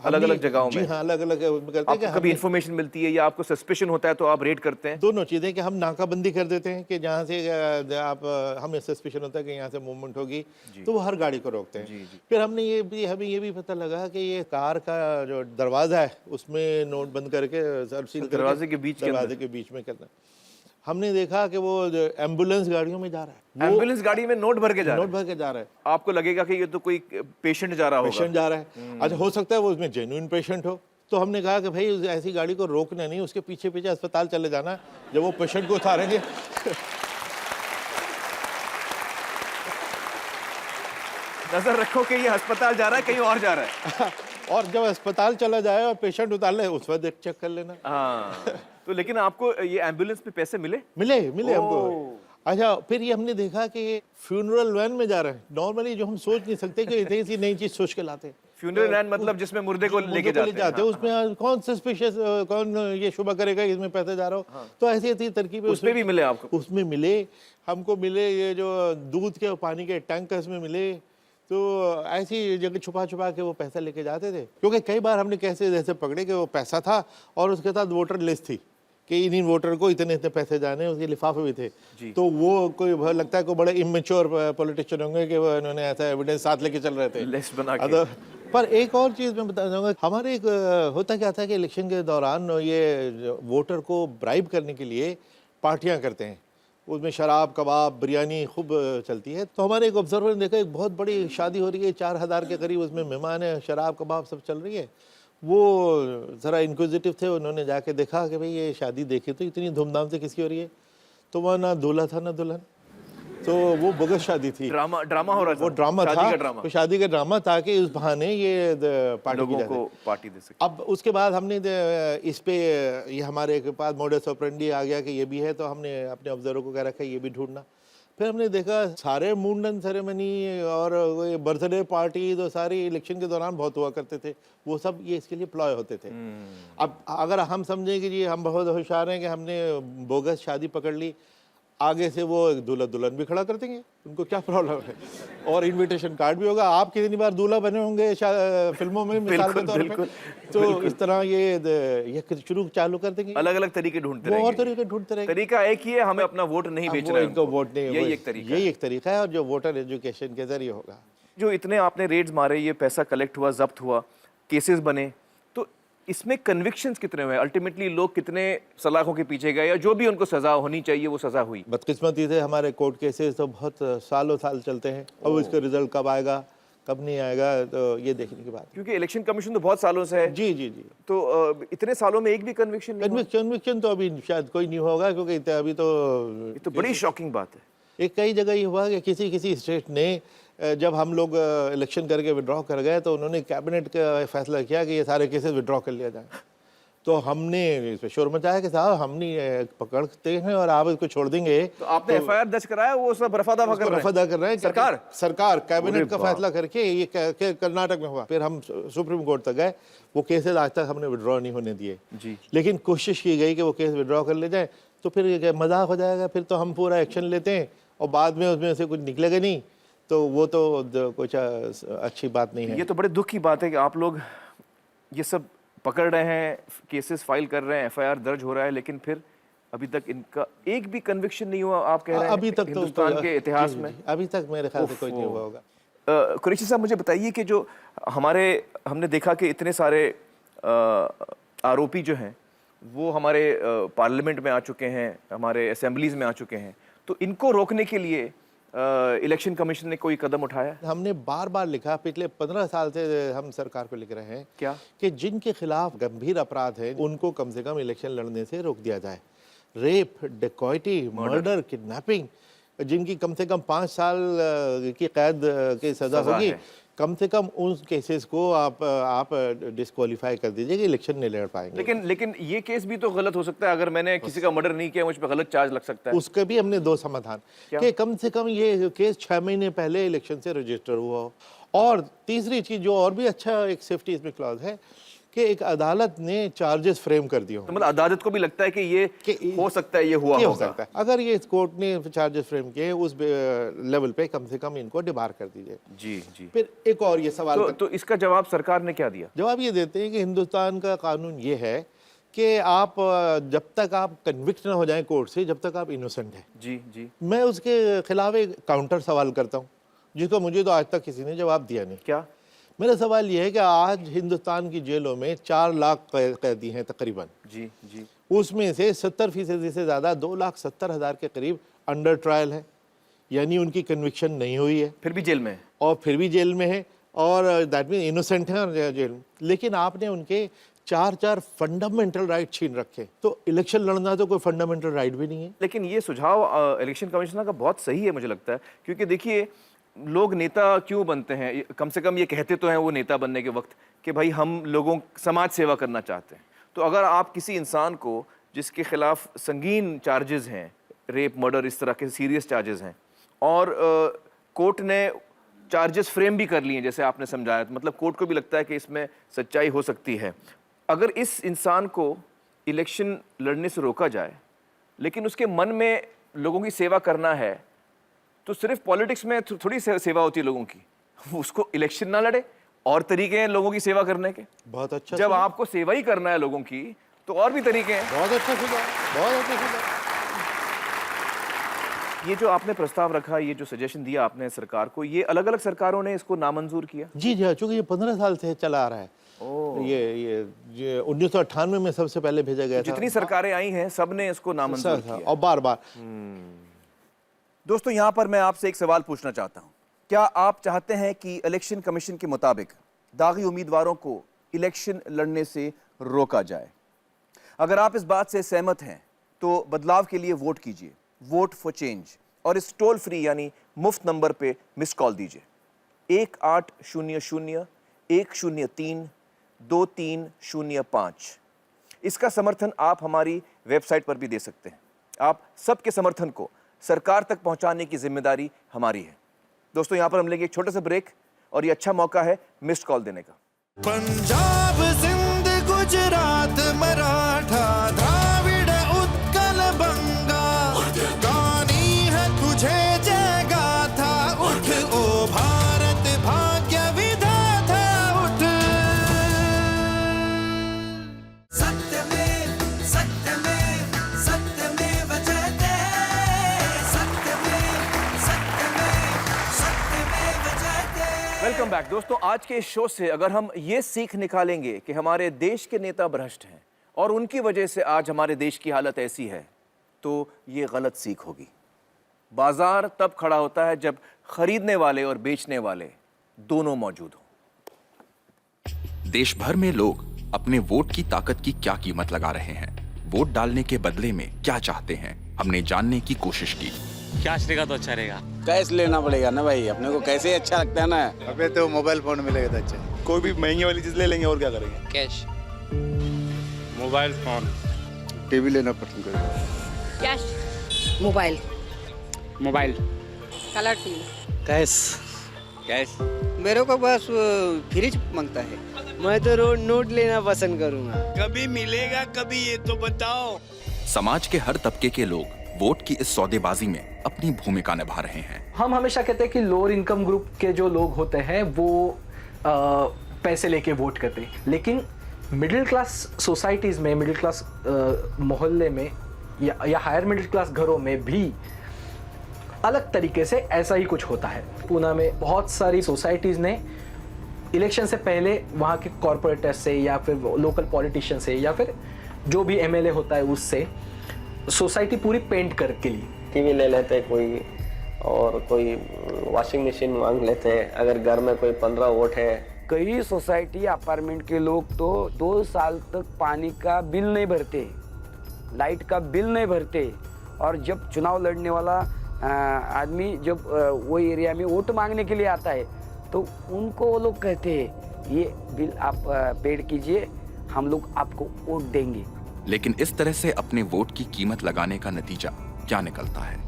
Speaker 1: अलग अलग जगहों में?
Speaker 17: जी हाँ, अलग अलग करते हैं।
Speaker 1: कभी इन्फॉर्मेशन मिलती है या आपको सस्पिशन होता है तो आप रेड करते हैं?
Speaker 17: दोनों चीज़ें कि हम नाकाबंदी कर देते हैं कि जहाँ से आप हमें सस्पिशन होता है कि यहाँ से मूवमेंट होगी तो वो हर गाड़ी को रोकते हैं। फिर हमें ये भी पता लगा कि ये कार का जो दरवाज़ा है उसमें नोट बंद करके
Speaker 1: दरवाजे के
Speaker 17: बीच में करना। हमने देखा कि वो एम्बुलेंस गाड़ियों में जा रहा है,
Speaker 1: एम्बुलेंस गाड़ी में नोट भर के जा
Speaker 17: रहा है।
Speaker 1: आपको लगेगा कि ये तो कोई पेशेंट जा रहा
Speaker 17: है। अच्छा, हो सकता है वो उसमें जेन्युइन पेशेंट हो, तो हमने कहा कि भाई ऐसी गाड़ी को रोकना नहीं, उसके पीछे पीछे अस्पताल चले जाना जब वो पेशेंट को उतारेंगे।
Speaker 1: नजर रखो कि ये अस्पताल जा रहा है, कहीं और जा रहा है।
Speaker 17: और जब अस्पताल चला जाए और पेशेंट उतार ले, उस वक्त चेक कर लेना।
Speaker 1: हाँ। तो लेकिन आपको ये एम्बुलेंस पे पैसे मिले
Speaker 17: हमको। अच्छा, फिर ये हमने देखा कि फ्यूनरल वैन में जा रहे हैं। नॉर्मली जो हम सोच नहीं सकते कि इतनी सी नई चीज सोच के लाते हैं।
Speaker 1: फ्यूनरल वैन मतलब जिसमें मुर्दे को लेके जाते हैं।
Speaker 17: उसमें कौन सस्पिशियस, कौन ये शुबा करेगा इसमें पैसे जा रहा हो। तो ऐसी तरकीबें
Speaker 1: उसमें भी मिले आपको?
Speaker 17: उसमें मिले, हमको मिले। ये जो दूध के पानी के टैंकर्स में मिले। तो ऐसी जगह छुपा छुपा के वो पैसा लेके जाते थे, क्योंकि कई बार हमने कैसे जैसे पकड़े कि वो पैसा था और उसके साथ वोटर लिस्ट थी कि इन वोटर को इतने इतने पैसे जाने, उसके लिफाफे भी थे। तो वो कोई लगता है कोई बड़े इमेच्योर पॉलिटिशियन होंगे कि वो इन्होंने ऐसा एविडेंस साथ लेके चल रहे थे,
Speaker 1: लिस्ट बना के।
Speaker 17: पर एक और चीज़ मैं बताना चाहूँगा, हमारे एक होता क्या था कि इलेक्शन के दौरान ये वोटर को ब्राइब करने के लिए पार्टियाँ करते हैं, उसमें शराब, कबाब, बिरयानी खूब चलती है। तो हमारे एक ऑब्जर्वर ने देखा एक बहुत बड़ी शादी हो रही है, 4000 के करीब उसमें मेहमान है, शराब कबाब सब चल रही है। वो ज़रा इंक्विजिटिव थे, उन्होंने जाके देखा कि भाई ये शादी देखी तो इतनी धूमधाम से किसकी हो रही है, तो वहाँ ना दूल्हा था ना दुल्हन, तो वो बोगस शादी थी।
Speaker 1: ड्रामा हो रहा था।
Speaker 17: वो ड्रामा था,
Speaker 1: ड्रामा।
Speaker 17: तो शादी का ड्रामा, ताकि उस बहाने ये
Speaker 1: लोगों को पार्टी दे सके।
Speaker 17: अब उसके बाद हमने इस पे ये हमारे के पास मॉडस ऑपरेंडी आ गया कि ये भी है, तो हमने अपने ऑब्जर्वर को कह रखा है ये भी ढूंढना। फिर हमने देखा सारे मुंडन सेरेमनी और बर्थडे पार्टी तो सारी इलेक्शन के दौरान बहुत हुआ करते थे, वो सब ये इसके लिए प्लॉय होते थे। अब अगर हम समझें कि जी हम बहुत होशियार हैं कि हमने बोगस शादी पकड़ ली, आगे से वो दूल्हा दुल्हन भी खड़ा कर देंगे, उनको क्या प्रॉब्लम है, और इनविटेशन कार्ड भी होगा। आप कितनी बार दूल्हा बने होंगे फिल्मों में, मिसाल के तौर पे। तो इस तरह ये शुरू चालू कर देंगे,
Speaker 1: अलग अलग तरीके ढूंढते रहेंगे।
Speaker 17: और तरीके ढूंढते रहेंगे।
Speaker 1: तरीका एक ही है, हमें अपना वोट नहीं बेचना है,
Speaker 17: इनको वोट नहीं,
Speaker 1: यही एक तरीका
Speaker 17: है, और जो वोटर एजुकेशन के जरिए होगा।
Speaker 1: जो इतने आपने रेड्स मारे, ये पैसा कलेक्ट हुआ, जब्त हुआ, केसेस बने, तो इसमें कन्विक्शंस कितने हुए? अल्टीमेटली लोग कितने सलाखों के पीछे गए, या जो भी उनको सजा होनी चाहिए वो सजा हुई?
Speaker 17: बदकिस्मती से हमारे कोर्ट केसेस तो बहुत सालों साल चलते हैं। अब इसका रिजल्ट कब आएगा कब नहीं आएगा तो ये देखने की बात,
Speaker 1: क्योंकि इलेक्शन कमीशन तो बहुत सालों से है।
Speaker 17: जी।
Speaker 1: तो इतने सालों में एक भी
Speaker 17: कन्विक्शन तो अभी शायद कोई नहीं होगा, क्योंकि अभी
Speaker 1: तो बड़ी शॉकिंग बात है।
Speaker 17: एक कई जगह ये हुआ कि किसी स्टेट ने, जब हम लोग इलेक्शन करके विड्रॉ कर गए तो उन्होंने कैबिनेट का फैसला किया कि ये सारे केसेस विड्रॉ कर लिया जाए। तो हमने इस पर शोर मचाया कि साहब हम नहीं पकड़ते हैं और आप इसको छोड़ देंगे।
Speaker 1: तो आपने FIR दर्ज कराया, वो सब रफा दफा कर रहे हैं।
Speaker 17: सरकार कैबिनेट का फैसला करके ये कर्नाटक में हुआ। फिर हम सुप्रीम कोर्ट तक गए, वो केसेस आज तक हमने विड्रॉ नहीं होने दिए
Speaker 1: जी।
Speaker 17: लेकिन कोशिश की गई कि वो केस विड्रॉ कर ले जाए, तो फिर मजाक हो जाएगा, फिर तो हम पूरा एक्शन लेते हैं और बाद में उसमें से कुछ निकलेगा नहीं, तो वो तो कुछ अच्छी बात नहीं है।
Speaker 1: ये तो बड़े दुख की बात है कि आप लोग ये सब पकड़ रहे हैं, केसेस फाइल कर रहे हैं, FIR दर्ज हो रहा है, लेकिन फिर अभी तक इनका एक भी कन्विक्शन नहीं हुआ। आप कह रहे हैं
Speaker 17: अभी तक
Speaker 1: हिंदुस्तान के इतिहास में
Speaker 17: अभी तक मेरे ख्याल से कोई नहीं हुआ होगा।
Speaker 1: कुरैशी साहब, मुझे बताइए कि जो हमने देखा कि इतने सारे आरोपी जो हैं वो हमारे पार्लियामेंट में आ चुके हैं, हमारे असेंबलीज में आ चुके हैं, तो इनको रोकने के लिए इलेक्शन कमीशन ने कोई कदम उठाया?
Speaker 17: हमने बार बार लिखा, पिछले 15 साल से हम सरकार को लिख रहे हैं
Speaker 1: क्या
Speaker 17: कि जिनके खिलाफ गंभीर अपराध है उनको कम से कम इलेक्शन लड़ने से रोक दिया जाए। रेप, डेकॉइटी, मर्डर, किडनैपिंग, जिनकी कम से कम 5 साल की कैद की सजा होगी, कम से कम उन केसेस को आप डिस्क्वालीफाई कर दीजिए कि इलेक्शन नहीं लड़ पाएंगे।
Speaker 1: लेकिन ये केस भी तो गलत हो सकता है। अगर मैंने किसी का मर्डर नहीं किया, मुझ पर गलत चार्ज लग सकता है।
Speaker 17: उसके भी हमने 2 समाधान कि कम से कम ये केस 6 महीने पहले इलेक्शन से रजिस्टर हुआ हो। और तीसरी चीज जो और भी अच्छा एक सेफ्टी इसमें क्लॉज है कि एक अदालत ने चार्जेस फ्रेम कर दिए।
Speaker 1: तो मतलब अदालत को भी लगता है कि ये हो सकता है, ये हुआ
Speaker 17: हो
Speaker 1: होगा।
Speaker 17: सकता है। अगर ये कोर्ट ने चार्जेस फ्रेम किए उस लेवल पे कम से कम इनको डिबार कर दीजिए।
Speaker 1: जी जी।
Speaker 17: फिर एक और ये सवाल
Speaker 1: तो इसका जवाब सरकार ने क्या दिया?
Speaker 17: जवाब ये देते हैं कि हिंदुस्तान का कानून ये है कि आप जब तक आप कन्विक्ट ना हो जाएं कोर्ट से, जब तक आप इनोसेंट हैं।
Speaker 1: जी जी।
Speaker 17: मैं उसके खिलाफ एक काउंटर सवाल करता हूँ जिसको मुझे तो आज तक किसी ने जवाब दिया नहीं।
Speaker 1: क्या?
Speaker 17: मेरा सवाल यह है कि आज हिंदुस्तान की जेलों में 4 लाख कैदी हैं तकरीबन।
Speaker 1: जी जी।
Speaker 17: उसमें से 70% से ज़्यादा 2,70,000 के करीब अंडर ट्रायल है, यानी उनकी कन्विक्शन नहीं हुई है,
Speaker 1: फिर भी जेल में है।
Speaker 17: और फिर भी जेल में है, और दैट मीन इनोसेंट है जेल में। लेकिन आपने उनके 4 फंडामेंटल राइट छीन रखे। तो इलेक्शन लड़ना तो कोई फंडामेंटल राइट भी नहीं है।
Speaker 1: लेकिन ये सुझाव इलेक्शन कमिश्नर का बहुत सही है मुझे लगता है, क्योंकि देखिए लोग नेता क्यों बनते हैं? कम से कम ये कहते तो हैं वो नेता बनने के वक्त कि भाई हम लोगों समाज सेवा करना चाहते हैं। तो अगर आप किसी इंसान को जिसके खिलाफ संगीन चार्जेस हैं, रेप, मर्डर, इस तरह के सीरियस चार्जेस हैं, और कोर्ट ने चार्जेस फ्रेम भी कर लिए जैसे आपने समझाया, तो मतलब कोर्ट को भी लगता है कि इसमें सच्चाई हो सकती है। अगर इस इंसान को इलेक्शन लड़ने से रोका जाए लेकिन उसके मन में लोगों की सेवा करना है, तो सिर्फ पॉलिटिक्स में थोड़ी सेवा होती है लोगों की। उसको इलेक्शन ना लड़े, और तरीके हैं लोगों की सेवा करने के।
Speaker 17: बहुत अच्छा।
Speaker 1: जब आपको सेवा ही करना है लोगों की तो और भी तरीके हैं।
Speaker 17: बहुत अच्छा सुझाव, बहुत अच्छा सुझाव।
Speaker 1: ये जो आपने प्रस्ताव रखा, ये जो सजेशन दिया आपने सरकार को, ये अलग अलग सरकारों ने इसको नामंजूर किया?
Speaker 17: जी जी, चूंकि ये 15 साल से चला आ रहा है। ये 1998 में सबसे पहले भेजा गया था।
Speaker 1: जितनी सरकारें आई हैं सब ने इसको नामंजूर किया
Speaker 17: और बार-बार।
Speaker 1: दोस्तों, यहाँ पर मैं आपसे एक सवाल पूछना चाहता हूँ। क्या आप चाहते हैं कि इलेक्शन कमीशन के मुताबिक दागी उम्मीदवारों को इलेक्शन लड़ने से रोका जाए? अगर आप इस बात से सहमत हैं तो बदलाव के लिए वोट कीजिए, वोट फॉर चेंज, और इस टोल फ्री यानी मुफ्त नंबर पे मिस कॉल दीजिए 1800-103-2305। इसका समर्थन आप हमारी वेबसाइट पर भी दे सकते हैं। आप सबके समर्थन को सरकार तक पहुंचाने की जिम्मेदारी हमारी है। दोस्तों, यहां पर हम लेंगे एक छोटा सा ब्रेक, और ये अच्छा मौका है मिस्ड कॉल देने का।
Speaker 2: पंजाब, सिंध, गुजरात, मराठा, द्राविड़, उत्कल, बंगा, गानी है तुझे जय गाथा। उठ ओ भारत भाग्य विधाता, उठ। सत्यमेव सत्यमेव सत्यमेव जयते, सत्यमेव सत्यमेव सत्यमेव जयते।
Speaker 1: वेलकम बैक दोस्तों। आज के इस शो से अगर हम ये सीख निकालेंगे कि हमारे देश के नेता भ्रष्ट हैं और उनकी वजह से आज हमारे देश की हालत ऐसी है, तो ये गलत सीख होगी। बाजार तब खड़ा होता है जब खरीदने वाले और बेचने वाले दोनों मौजूद हों।
Speaker 12: देश भर में लोग अपने वोट की ताकत की क्या कीमत लगा रहे हैं, वोट डालने के बदले में क्या चाहते हैं, हमने जानने की कोशिश की।
Speaker 21: कैश लेगा तो अच्छा रहेगा।
Speaker 3: कैश लेना पड़ेगा ना भाई, अपने को कैसे अच्छा लगता है ना।
Speaker 4: अबे तो मोबाइल फोन मिलेगा तो अच्छा, कोई भी महंगी वाली चीज ले लेंगे और क्या करेंगे।
Speaker 16: कैश,
Speaker 4: मोबाइल फोन, टीवी लेना पसंद करेंगे।
Speaker 5: Cash, mobile,
Speaker 25: mobile,
Speaker 5: colour TV,
Speaker 3: cash, cash.
Speaker 5: मेरे को बस फ्रिज मांगता है।
Speaker 3: मैं तो रोड नोट लेना पसंद करूंगा।
Speaker 4: कभी मिलेगा कभी, ये तो बताओ।
Speaker 12: समाज के हर तबके के लोग वोट की इस सौदेबाजी में अपनी भूमिका निभा रहे हैं।
Speaker 6: हम हमेशा कहते हैं कि लोअर इनकम ग्रुप के जो लोग होते हैं वो पैसे लेके वोट करते हैं, लेकिन मिडिल क्लास सोसाइटीज़ में, मिडिल क्लास मोहल्ले में या हायर मिडिल क्लास घरों में भी अलग तरीके से ऐसा ही कुछ होता है। पूना में बहुत सारी सोसाइटीज़ ने इलेक्शन से पहले वहाँ के कॉरपोरेटर से या फिर लोकल पॉलिटिशियन से या फिर जो भी एमएलए होता है उससे सोसाइटी पूरी पेंट करके ली।
Speaker 3: टीवी ले लेते हैं कोई, और कोई वॉशिंग मशीन मांग लेते हैं अगर घर में कोई 15 वोट है।
Speaker 8: कई सोसाइटी अपार्टमेंट के लोग तो 2 साल तक पानी का बिल नहीं भरते, लाइट का बिल नहीं भरते, और जब चुनाव लड़ने वाला आदमी जब वो एरिया में वोट मांगने के लिए आता है तो उनको वो लोग कहते हैं ये बिल आप पेड कीजिए, हम लोग आपको वोट देंगे।
Speaker 12: लेकिन इस तरह से अपने वोट की कीमत लगाने का नतीजा क्या निकलता है?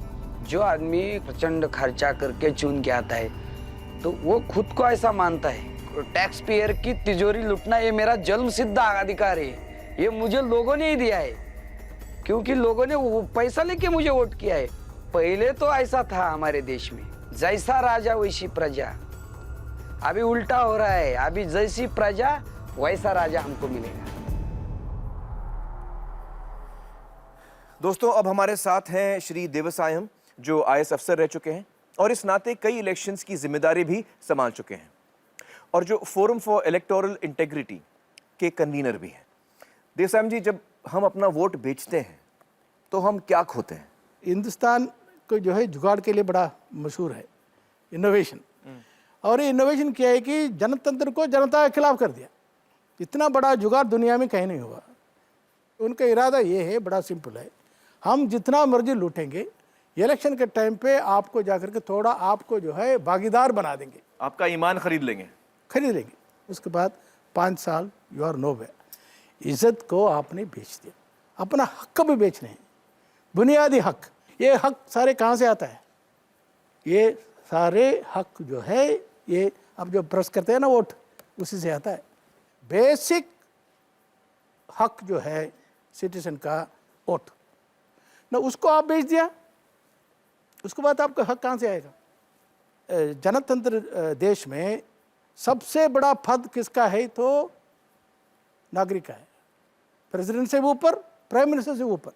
Speaker 8: जो आदमी प्रचंड खर्चा करके चुन के आता है तो वो खुद को ऐसा मानता है टैक्स पेयर की तिजोरी लूटना ये मेरा जन्म सिद्ध अधिकार है, ये मुझे लोगों ने ही दिया है, क्योंकि लोगों ने वो पैसा लेके मुझे वोट किया है। पहले तो ऐसा था हमारे देश में, जैसा राजा वैसी प्रजा। अभी उल्टा हो रहा है, अभी जैसी प्रजा वैसा राजा हमको मिलेगा।
Speaker 1: दोस्तों, अब हमारे साथ हैं श्री देवसायम, जो आईएएस अफसर रह चुके हैं और इस नाते कई इलेक्शंस की जिम्मेदारी भी संभाल चुके हैं, और जो फोरम फॉर इलेक्टोरल इंटेग्रिटी के कन्वीनर भी हैं। देवसायम जी, जब हम अपना वोट बेचते हैं तो हम क्या खोते हैं?
Speaker 9: हिंदुस्तान को जो है जुगाड़ के लिए बड़ा मशहूर है, इनोवेशन। और ये इनोवेशन किया है कि जनतंत्र को जनता के खिलाफ कर दिया। इतना बड़ा जुगाड़ दुनिया में कहीं नहीं हुआ। उनका इरादा ये है, बड़ा सिंपल है, हम जितना मर्जी लूटेंगे, इलेक्शन के टाइम पे आपको जाकर के थोड़ा आपको जो है भागीदार बना देंगे,
Speaker 1: आपका ईमान खरीद लेंगे।
Speaker 9: उसके बाद 5 साल यू आर नो वे। इज्जत को आपने बेच दिया, अपना हक भी बेच रहे हैं, बुनियादी हक। ये हक सारे कहाँ से आता है? ये सारे हक जो है, ये अब जो प्रेस करते हैं ना वोट, उसी से आता है। बेसिक हक जो है सिटीजन का वोट ना, उसको आप बेच दिया, उसके बाद आपका हक कहाँ से आएगा? जनतंत्र देश में सबसे बड़ा पद किसका है? तो नागरिक का है। प्रेसिडेंट से ऊपर, प्राइम मिनिस्टर से ऊपर,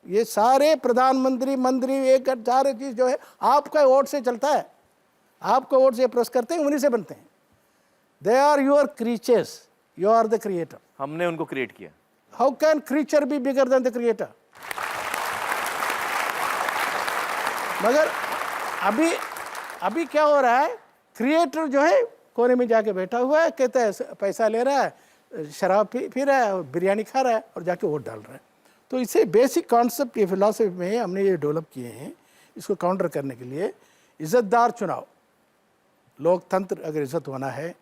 Speaker 9: ये सारे प्रधानमंत्री, मंत्री, एक सारे चीज जो है आपका वोट से चलता है। आपका वोट से प्रेस करते हैं, उन्हीं से बनते हैं। They are your creatures, you are the creator.
Speaker 1: हमने उनको क्रिएट किया।
Speaker 9: How can creature be bigger than the creator? मगर अभी क्या हो रहा है? क्रिएटर जो है कोने में जाके बैठा हुआ है, कहता है पैसा ले रहा है, शराब पी रहा है और बिरयानी खा रहा है और जाके वोट डाल रहा है। तो इसे बेसिक कॉन्सेप्ट ये फिलॉसफी में हमने ये डेवलप किए हैं, इसको काउंटर करने के लिए। इज्जतदार चुनाव, लोकतंत्र अगर इज्जत होना है,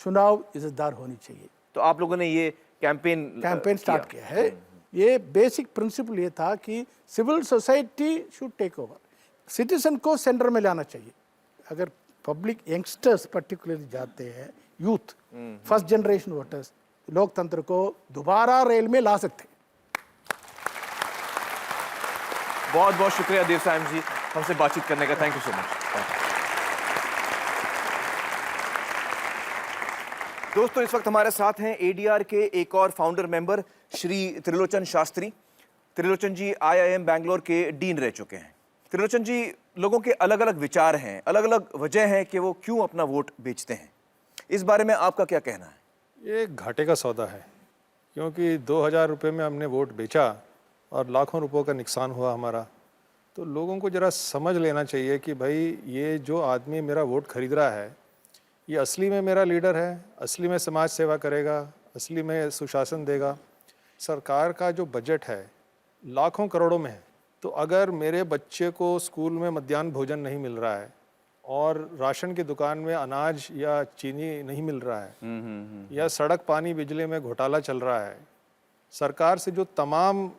Speaker 9: चुनाव इज्जतदार होनी चाहिए।
Speaker 1: तो आप लोगों ने ये कैंपेन
Speaker 9: स्टार्ट किया है। ये बेसिक प्रिंसिपल ये था कि civil society should take over, citizen को सेंटर में लाना चाहिए। अगर पब्लिक यंगस्टर्स पर्टिकुलरली जाते हैं, यूथ, फर्स्ट जनरेशन वोटर्स, लोकतंत्र को दोबारा रेल में ला सकते हैं।
Speaker 1: बहुत बहुत शुक्रिया देवसायम जी, हमसे बातचीत करने का। Thank you so much. दोस्तों, इस वक्त हमारे साथ हैं एडीआर के एक और फाउंडर मेंबर श्री त्रिलोचन शास्त्री। त्रिलोचन जी IIM बैंगलोर के डीन रह चुके हैं। त्रिलोचन जी, लोगों के अलग अलग विचार हैं, अलग अलग वजह है कि वो क्यों अपना वोट बेचते हैं। इस बारे में आपका क्या कहना है?
Speaker 10: ये घाटे का सौदा है, क्योंकि 2000 रुपये में हमने वोट बेचा और लाखों रुपयों का नुकसान हुआ हमारा। तो लोगों को ज़रा समझ लेना चाहिए कि भाई ये जो आदमी मेरा वोट खरीद रहा है, ये असली में मेरा लीडर है, असली में समाज सेवा करेगा, असली में सुशासन देगा। सरकार का जो बजट है लाखों करोड़ों में है, तो अगर मेरे बच्चे को स्कूल में मध्याह्न भोजन नहीं मिल रहा है और राशन की दुकान में अनाज या चीनी नहीं मिल रहा है, या सड़क पानी बिजली में घोटाला चल रहा है, सरकार से जो तमाम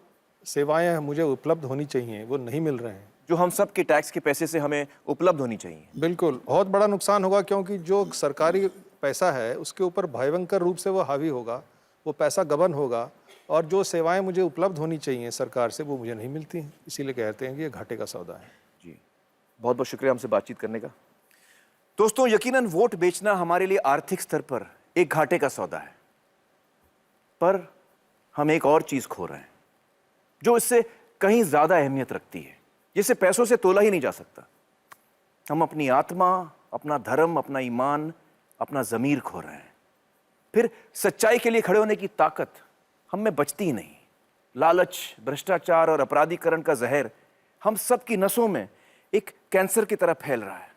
Speaker 10: सेवाएं मुझे उपलब्ध होनी चाहिए वो नहीं मिल रहे हैं,
Speaker 1: जो हम सब के टैक्स के पैसे से हमें उपलब्ध होनी चाहिए।
Speaker 10: बिल्कुल, बहुत बड़ा नुकसान होगा, क्योंकि जो सरकारी पैसा है उसके ऊपर भयंकर रूप से वो हावी होगा, वो पैसा गबन होगा, और जो सेवाएं मुझे उपलब्ध होनी चाहिए सरकार से वो मुझे नहीं मिलती। इसीलिए कहते हैं कि ये घाटे का सौदा है।
Speaker 1: जी, बहुत बहुत शुक्रिया हमसे बातचीत करने का। दोस्तों, यकीनन वोट बेचना हमारे लिए आर्थिक स्तर पर एक घाटे का सौदा है, पर हम एक और चीज खो रहे हैं जो इससे कहीं ज्यादा अहमियत रखती है, जिसे पैसों से तोला ही नहीं जा सकता। हम अपनी आत्मा, अपना धर्म, अपना ईमान, अपना ज़मीर खो रहे हैं। फिर सच्चाई के लिए खड़े होने की ताकत हम में बचती ही नहीं। लालच, भ्रष्टाचार और अपराधीकरण का जहर हम सब की नसों में एक कैंसर की तरह फैल रहा है।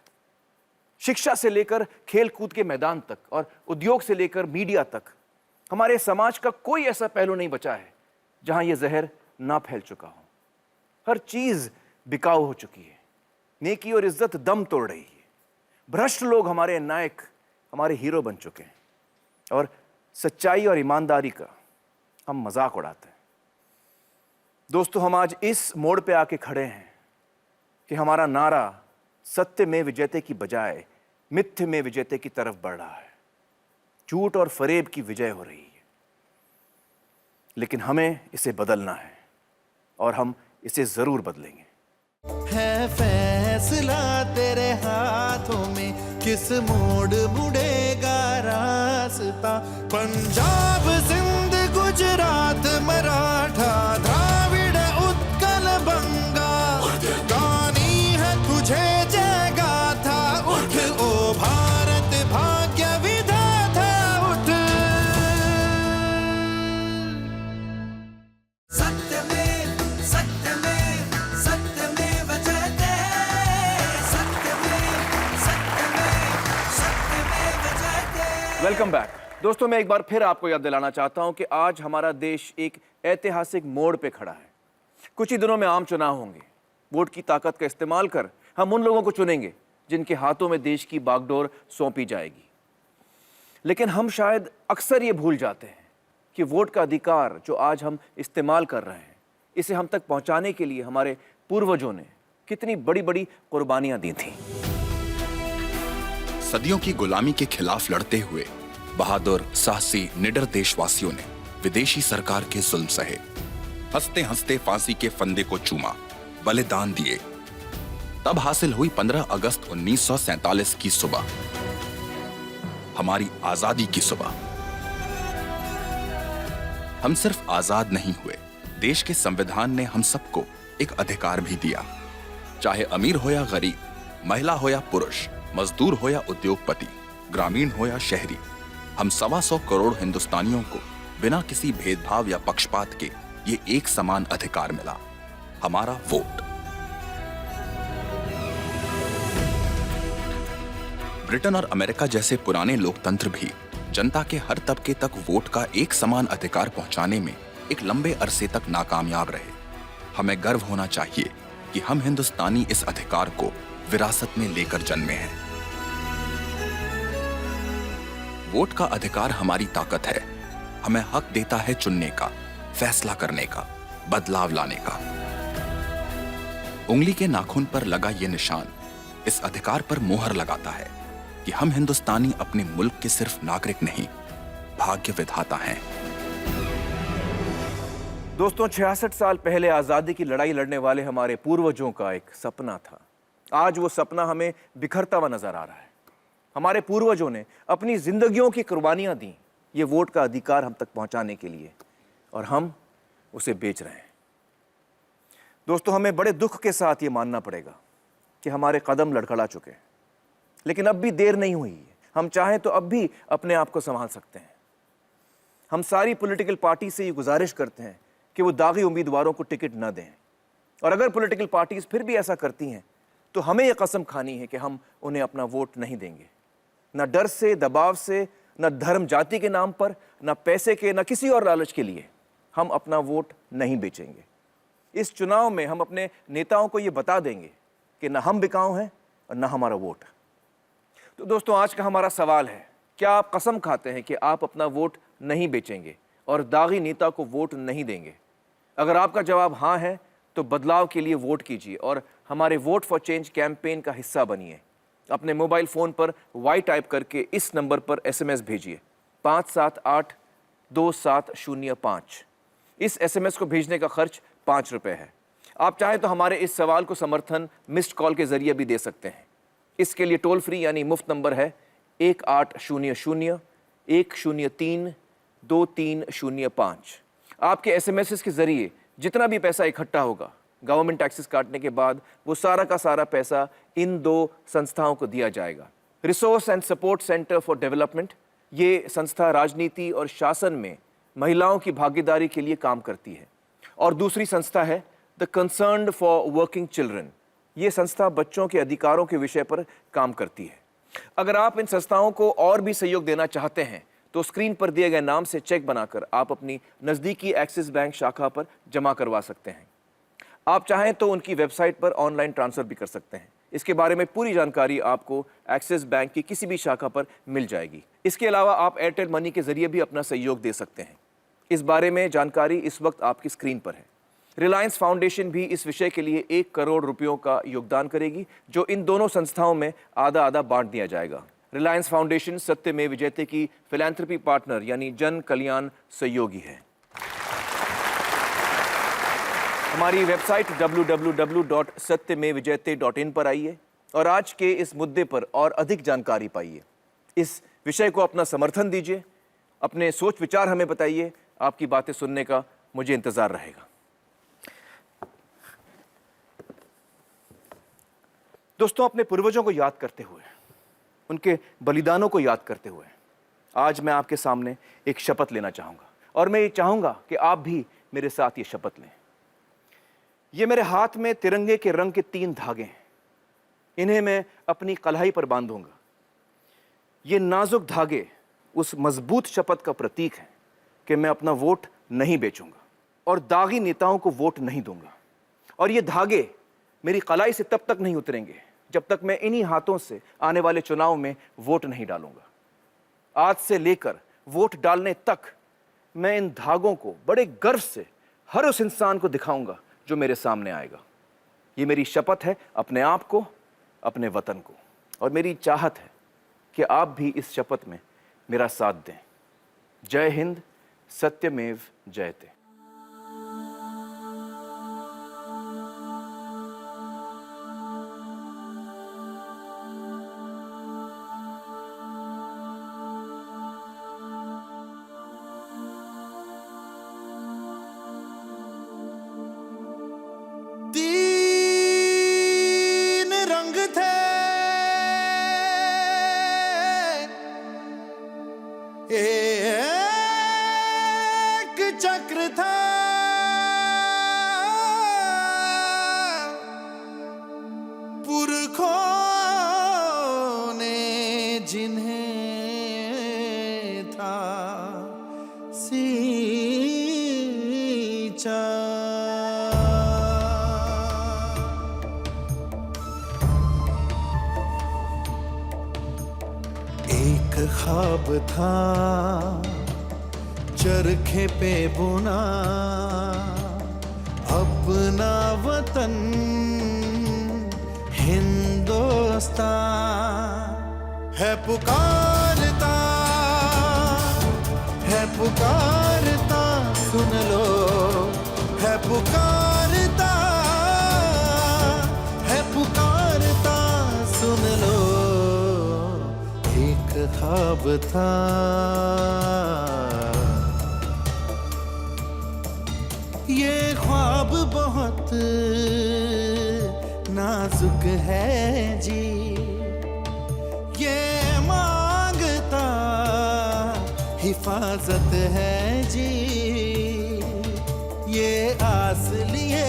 Speaker 1: शिक्षा से लेकर खेल कूद के मैदान तक और उद्योग से लेकर मीडिया तक, हमारे समाज का कोई ऐसा पहलू नहीं बचा है जहां यह जहर ना फैल चुका हो। हर चीज बिकाऊ हो चुकी है, नेकी और इज्जत दम तोड़ रही है। भ्रष्ट लोग हमारे नायक, हमारे हीरो बन चुके हैं और सच्चाई और ईमानदारी का हम मजाक उड़ाते हैं। दोस्तों, हम आज इस मोड़ पे आके खड़े हैं कि हमारा नारा सत्य में विजयते की बजाय मिथ्य में विजयते की तरफ बढ़ रहा है। झूठ और फरेब की विजय हो रही है, लेकिन हमें इसे बदलना है और हम इसे जरूर बदलेंगे।
Speaker 2: है फैसला तेरे हाथों में, किस मोड़ मुड़ेगा रास्ता। पंजाब, सिंध, गुजरात, मराठा, द्राविड़, उत्कल, बंगा, गानी है तुझे जय गाथा। उठ ओ भारत भाग्य विधाता, उठ। सत्य में, सत्य में, सत्य में बचाते, सत्य में, सत्य में, सत्य में बचाते।
Speaker 1: Welcome back. दोस्तों, मैं एक बार फिर आपको याद दिलाना चाहता हूं कि आज हमारा देश एक ऐतिहासिक मोड़ पे खड़ा है। कुछ ही दिनों में आम चुनाव होंगे। वोट की ताकत का इस्तेमाल कर हम उन लोगों को चुनेंगे जिनके हाथों में देश की बागडोर सौंपी जाएगी। लेकिन हम शायद अक्सर ये भूल जाते हैं कि वोट का अधिकार जो आज हम इस्तेमाल कर रहे हैं, इसे हम तक पहुंचाने के लिए हमारे पूर्वजों ने कितनी बड़ी बड़ी कुर्बानियां दी थीं।
Speaker 12: सदियों की गुलामी के खिलाफ लड़ते हुए बहादुर, साहसी, निडर देशवासियों ने विदेशी सरकार के जुल्म सहे, हंसते हंसते फांसी के फंदे को चूमा, बलिदान दिए। तब हासिल हुई 15 अगस्त 1947 की सुबह, हमारी आजादी की सुबह। हम सिर्फ आजाद नहीं हुए, देश के संविधान ने हम सबको एक अधिकार भी दिया। चाहे अमीर हो या गरीब, महिला हो या पुरुष, मजदूर हो या उद्योगपति, ग्रामीण हो या शहरी, हम 125 करोड़ हिंदुस्तानियों को बिना किसी भेदभाव या पक्षपात के ये एक समान अधिकार मिला, हमारा वोट। ब्रिटेन और अमेरिका जैसे पुराने लोकतंत्र भी जनता के हर तबके तक वोट का एक समान अधिकार पहुंचाने में एक लंबे अरसे तक नाकामयाब रहे। हमें गर्व होना चाहिए कि हम हिंदुस्तानी इस अधिकार को विरासत में लेकर जन्मे हैं। वोट का अधिकार हमारी ताकत है, हमें हक देता है चुनने का, फैसला करने का, बदलाव लाने का। उंगली के नाखून पर लगा यह निशान इस अधिकार पर मोहर लगाता है कि हम हिंदुस्तानी अपने मुल्क के सिर्फ नागरिक नहीं, भाग्य विधाता हैं।
Speaker 1: दोस्तों, 66 साल पहले आजादी की लड़ाई लड़ने वाले हमारे पूर्वजों का एक सपना था। आज वो सपना हमें बिखरता हुआ नजर आ रहा है। हमारे पूर्वजों ने अपनी जिंदगियों की कुर्बानियां दी ये वोट का अधिकार हम तक पहुंचाने के लिए, और हम उसे बेच रहे हैं। दोस्तों, हमें बड़े दुख के साथ ये मानना पड़ेगा कि हमारे कदम लड़खड़ा चुके हैं, लेकिन अब भी देर नहीं हुई है। हम चाहें तो अब भी अपने आप को संभाल सकते हैं। हम सारी पॉलिटिकल पार्टी से ये गुजारिश करते हैं कि वो दागी उम्मीदवारों को टिकट न दें, और अगर पॉलिटिकल पार्टीज फिर भी ऐसा करती हैं तो हमें यह कसम खानी है कि हम उन्हें अपना वोट नहीं देंगे। न डर से, दबाव से, न धर्म जाति के नाम पर, न पैसे के, न किसी और लालच के लिए हम अपना वोट नहीं बेचेंगे। इस चुनाव में हम अपने नेताओं को ये बता देंगे कि न हम बिकाऊ हैं और न हमारा वोट। तो दोस्तों, आज का हमारा सवाल है, क्या आप कसम खाते हैं कि आप अपना वोट नहीं बेचेंगे और दागी नेता को वोट नहीं देंगे? अगर आपका जवाब हाँ है तो बदलाव के लिए वोट कीजिए और हमारे वोट फॉर चेंज कैंपेन का हिस्सा बनिए। अपने मोबाइल फ़ोन पर वाई टाइप करके इस नंबर पर SMS भेजिए 5782705। इस SMS को भेजने का खर्च 5 रुपये है। आप चाहें तो हमारे इस सवाल को समर्थन मिस्ड कॉल के जरिए भी दे सकते हैं। इसके लिए टोल फ्री यानी मुफ्त नंबर है 1800-103-2305। आपके SMS के जरिए जितना भी पैसा इकट्ठा होगा, गवर्नमेंट टैक्सेस काटने के बाद वो सारा का सारा पैसा इन 2 संस्थाओं को दिया जाएगा। Resource and support centre for development, ये संस्था राजनीति और शासन में महिलाओं की भागीदारी के लिए काम करती है, और दूसरी संस्था है the concerned for working children. ये संस्था बच्चों के अधिकारों के विषय पर काम करती है। अगर आप इन संस्थाओं को और भी सहयोग देना चाहते हैं तो स्क्रीन पर दिए गए नाम से चेक बनाकर आप अपनी नज़दीकी एक्सिस बैंक शाखा पर जमा करवा सकते हैं। आप चाहें तो उनकी वेबसाइट पर ऑनलाइन ट्रांसफ़र भी कर सकते हैं। इसके बारे में पूरी जानकारी आपको एक्सिस बैंक की किसी भी शाखा पर मिल जाएगी। इसके अलावा आप एयरटेल मनी के जरिए भी अपना सहयोग दे सकते हैं। इस बारे में जानकारी इस वक्त आपकी स्क्रीन पर है। रिलायंस फाउंडेशन भी इस विषय के लिए 1 करोड़ रुपयों का योगदान करेगी, जो इन दोनों संस्थाओं में आधा आधा बांट दिया जाएगा। रिलायंस फाउंडेशन सत्यमेव जयते की फिलैंथ्रोपी पार्टनर यानी जन कल्याण सहयोगी है। हमारी वेबसाइट www.satyamevjayate.in पर आइए और आज के इस मुद्दे पर और अधिक जानकारी पाइए। इस विषय को अपना समर्थन दीजिए, अपने सोच विचार हमें बताइए। आपकी बातें सुनने का मुझे इंतजार रहेगा। दोस्तों, अपने पूर्वजों को याद करते हुए, उनके बलिदानों को याद करते हुए आज मैं आपके सामने एक शपथ लेना चाहूँगा और मैं ये चाहूँगा कि आप भी मेरे साथ ये शपथ लें। ये मेरे हाथ में तिरंगे के रंग के 3 धागे हैं। इन्हें मैं अपनी कलाई पर बांधूंगा। ये नाजुक धागे उस मजबूत शपथ का प्रतीक है कि मैं अपना वोट नहीं बेचूंगा और दागी नेताओं को वोट नहीं दूंगा। और ये धागे मेरी कलाई से तब तक नहीं उतरेंगे जब तक मैं इन्हीं हाथों से आने वाले चुनाव में वोट नहीं डालूंगा। आज से लेकर वोट डालने तक मैं इन धागों को बड़े गर्व से हर उस इंसान को दिखाऊंगा जो मेरे सामने आएगा। ये मेरी शपथ है अपने आप को, अपने वतन को, और मेरी चाहत है कि आप भी इस शपथ में मेरा साथ दें। जय हिंद, सत्यमेव जयते।
Speaker 2: एक चक्र था, पुरखों ने जिन्हें था सींचा। एक ख्वाब था चरखे पे बुना, अपना वतन हिंदुस्तान है पुकारता, है पुकारता, सुन लो है पुकारता, है पुकारता, सुन लो। एक ख्वाब था, ये ख्वाब बहुत नाजुक है जी, ये मांगता हिफाजत है जी, ये आस लिए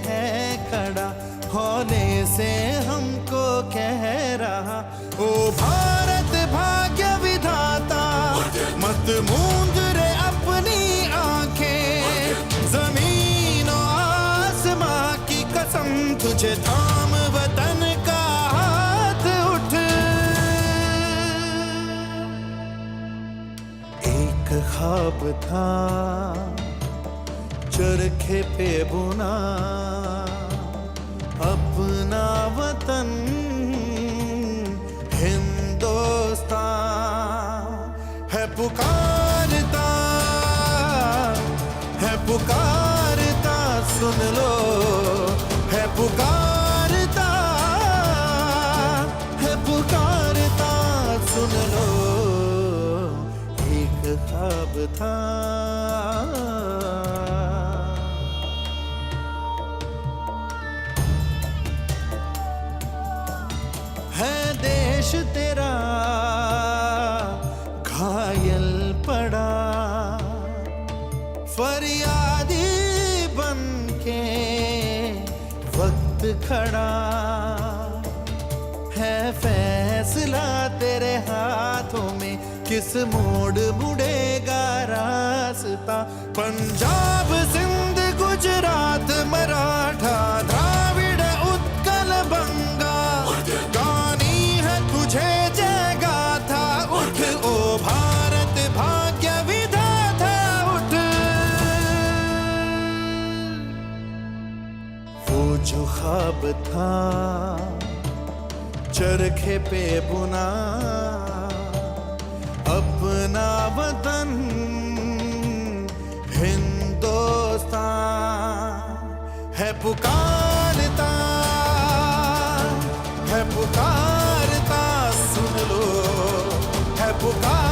Speaker 2: है खड़ा, होने से हमको कह रहा, ओ भारत भाग्य विधाता, मत मूंद रे अपनी आंखें, जमीन और आसमां की कसम, तुझे थाम वतन का हाथ उठ। एक ख्वाब था चरखे पे बुना, अपना वतन हिंदुस्तान है पुकारता, है पुकारता, सुन लो है पुकारता, है पुकारता, सुन लो। एक ख्वाब था, है देश तेरा घायल पड़ा, फरियादी बन के वक्त खड़ा है, फैसला तेरे हाथों में, किस मोड़ मुड़ेगा रास्ता। पंजाब, सिंध, गुजरात, मराठा, द्राविड़, उत्कल, बंगाल, था चरखे पे बुना अपना वतन हिंदुस्तान है पुकारता सुन लो है पुकार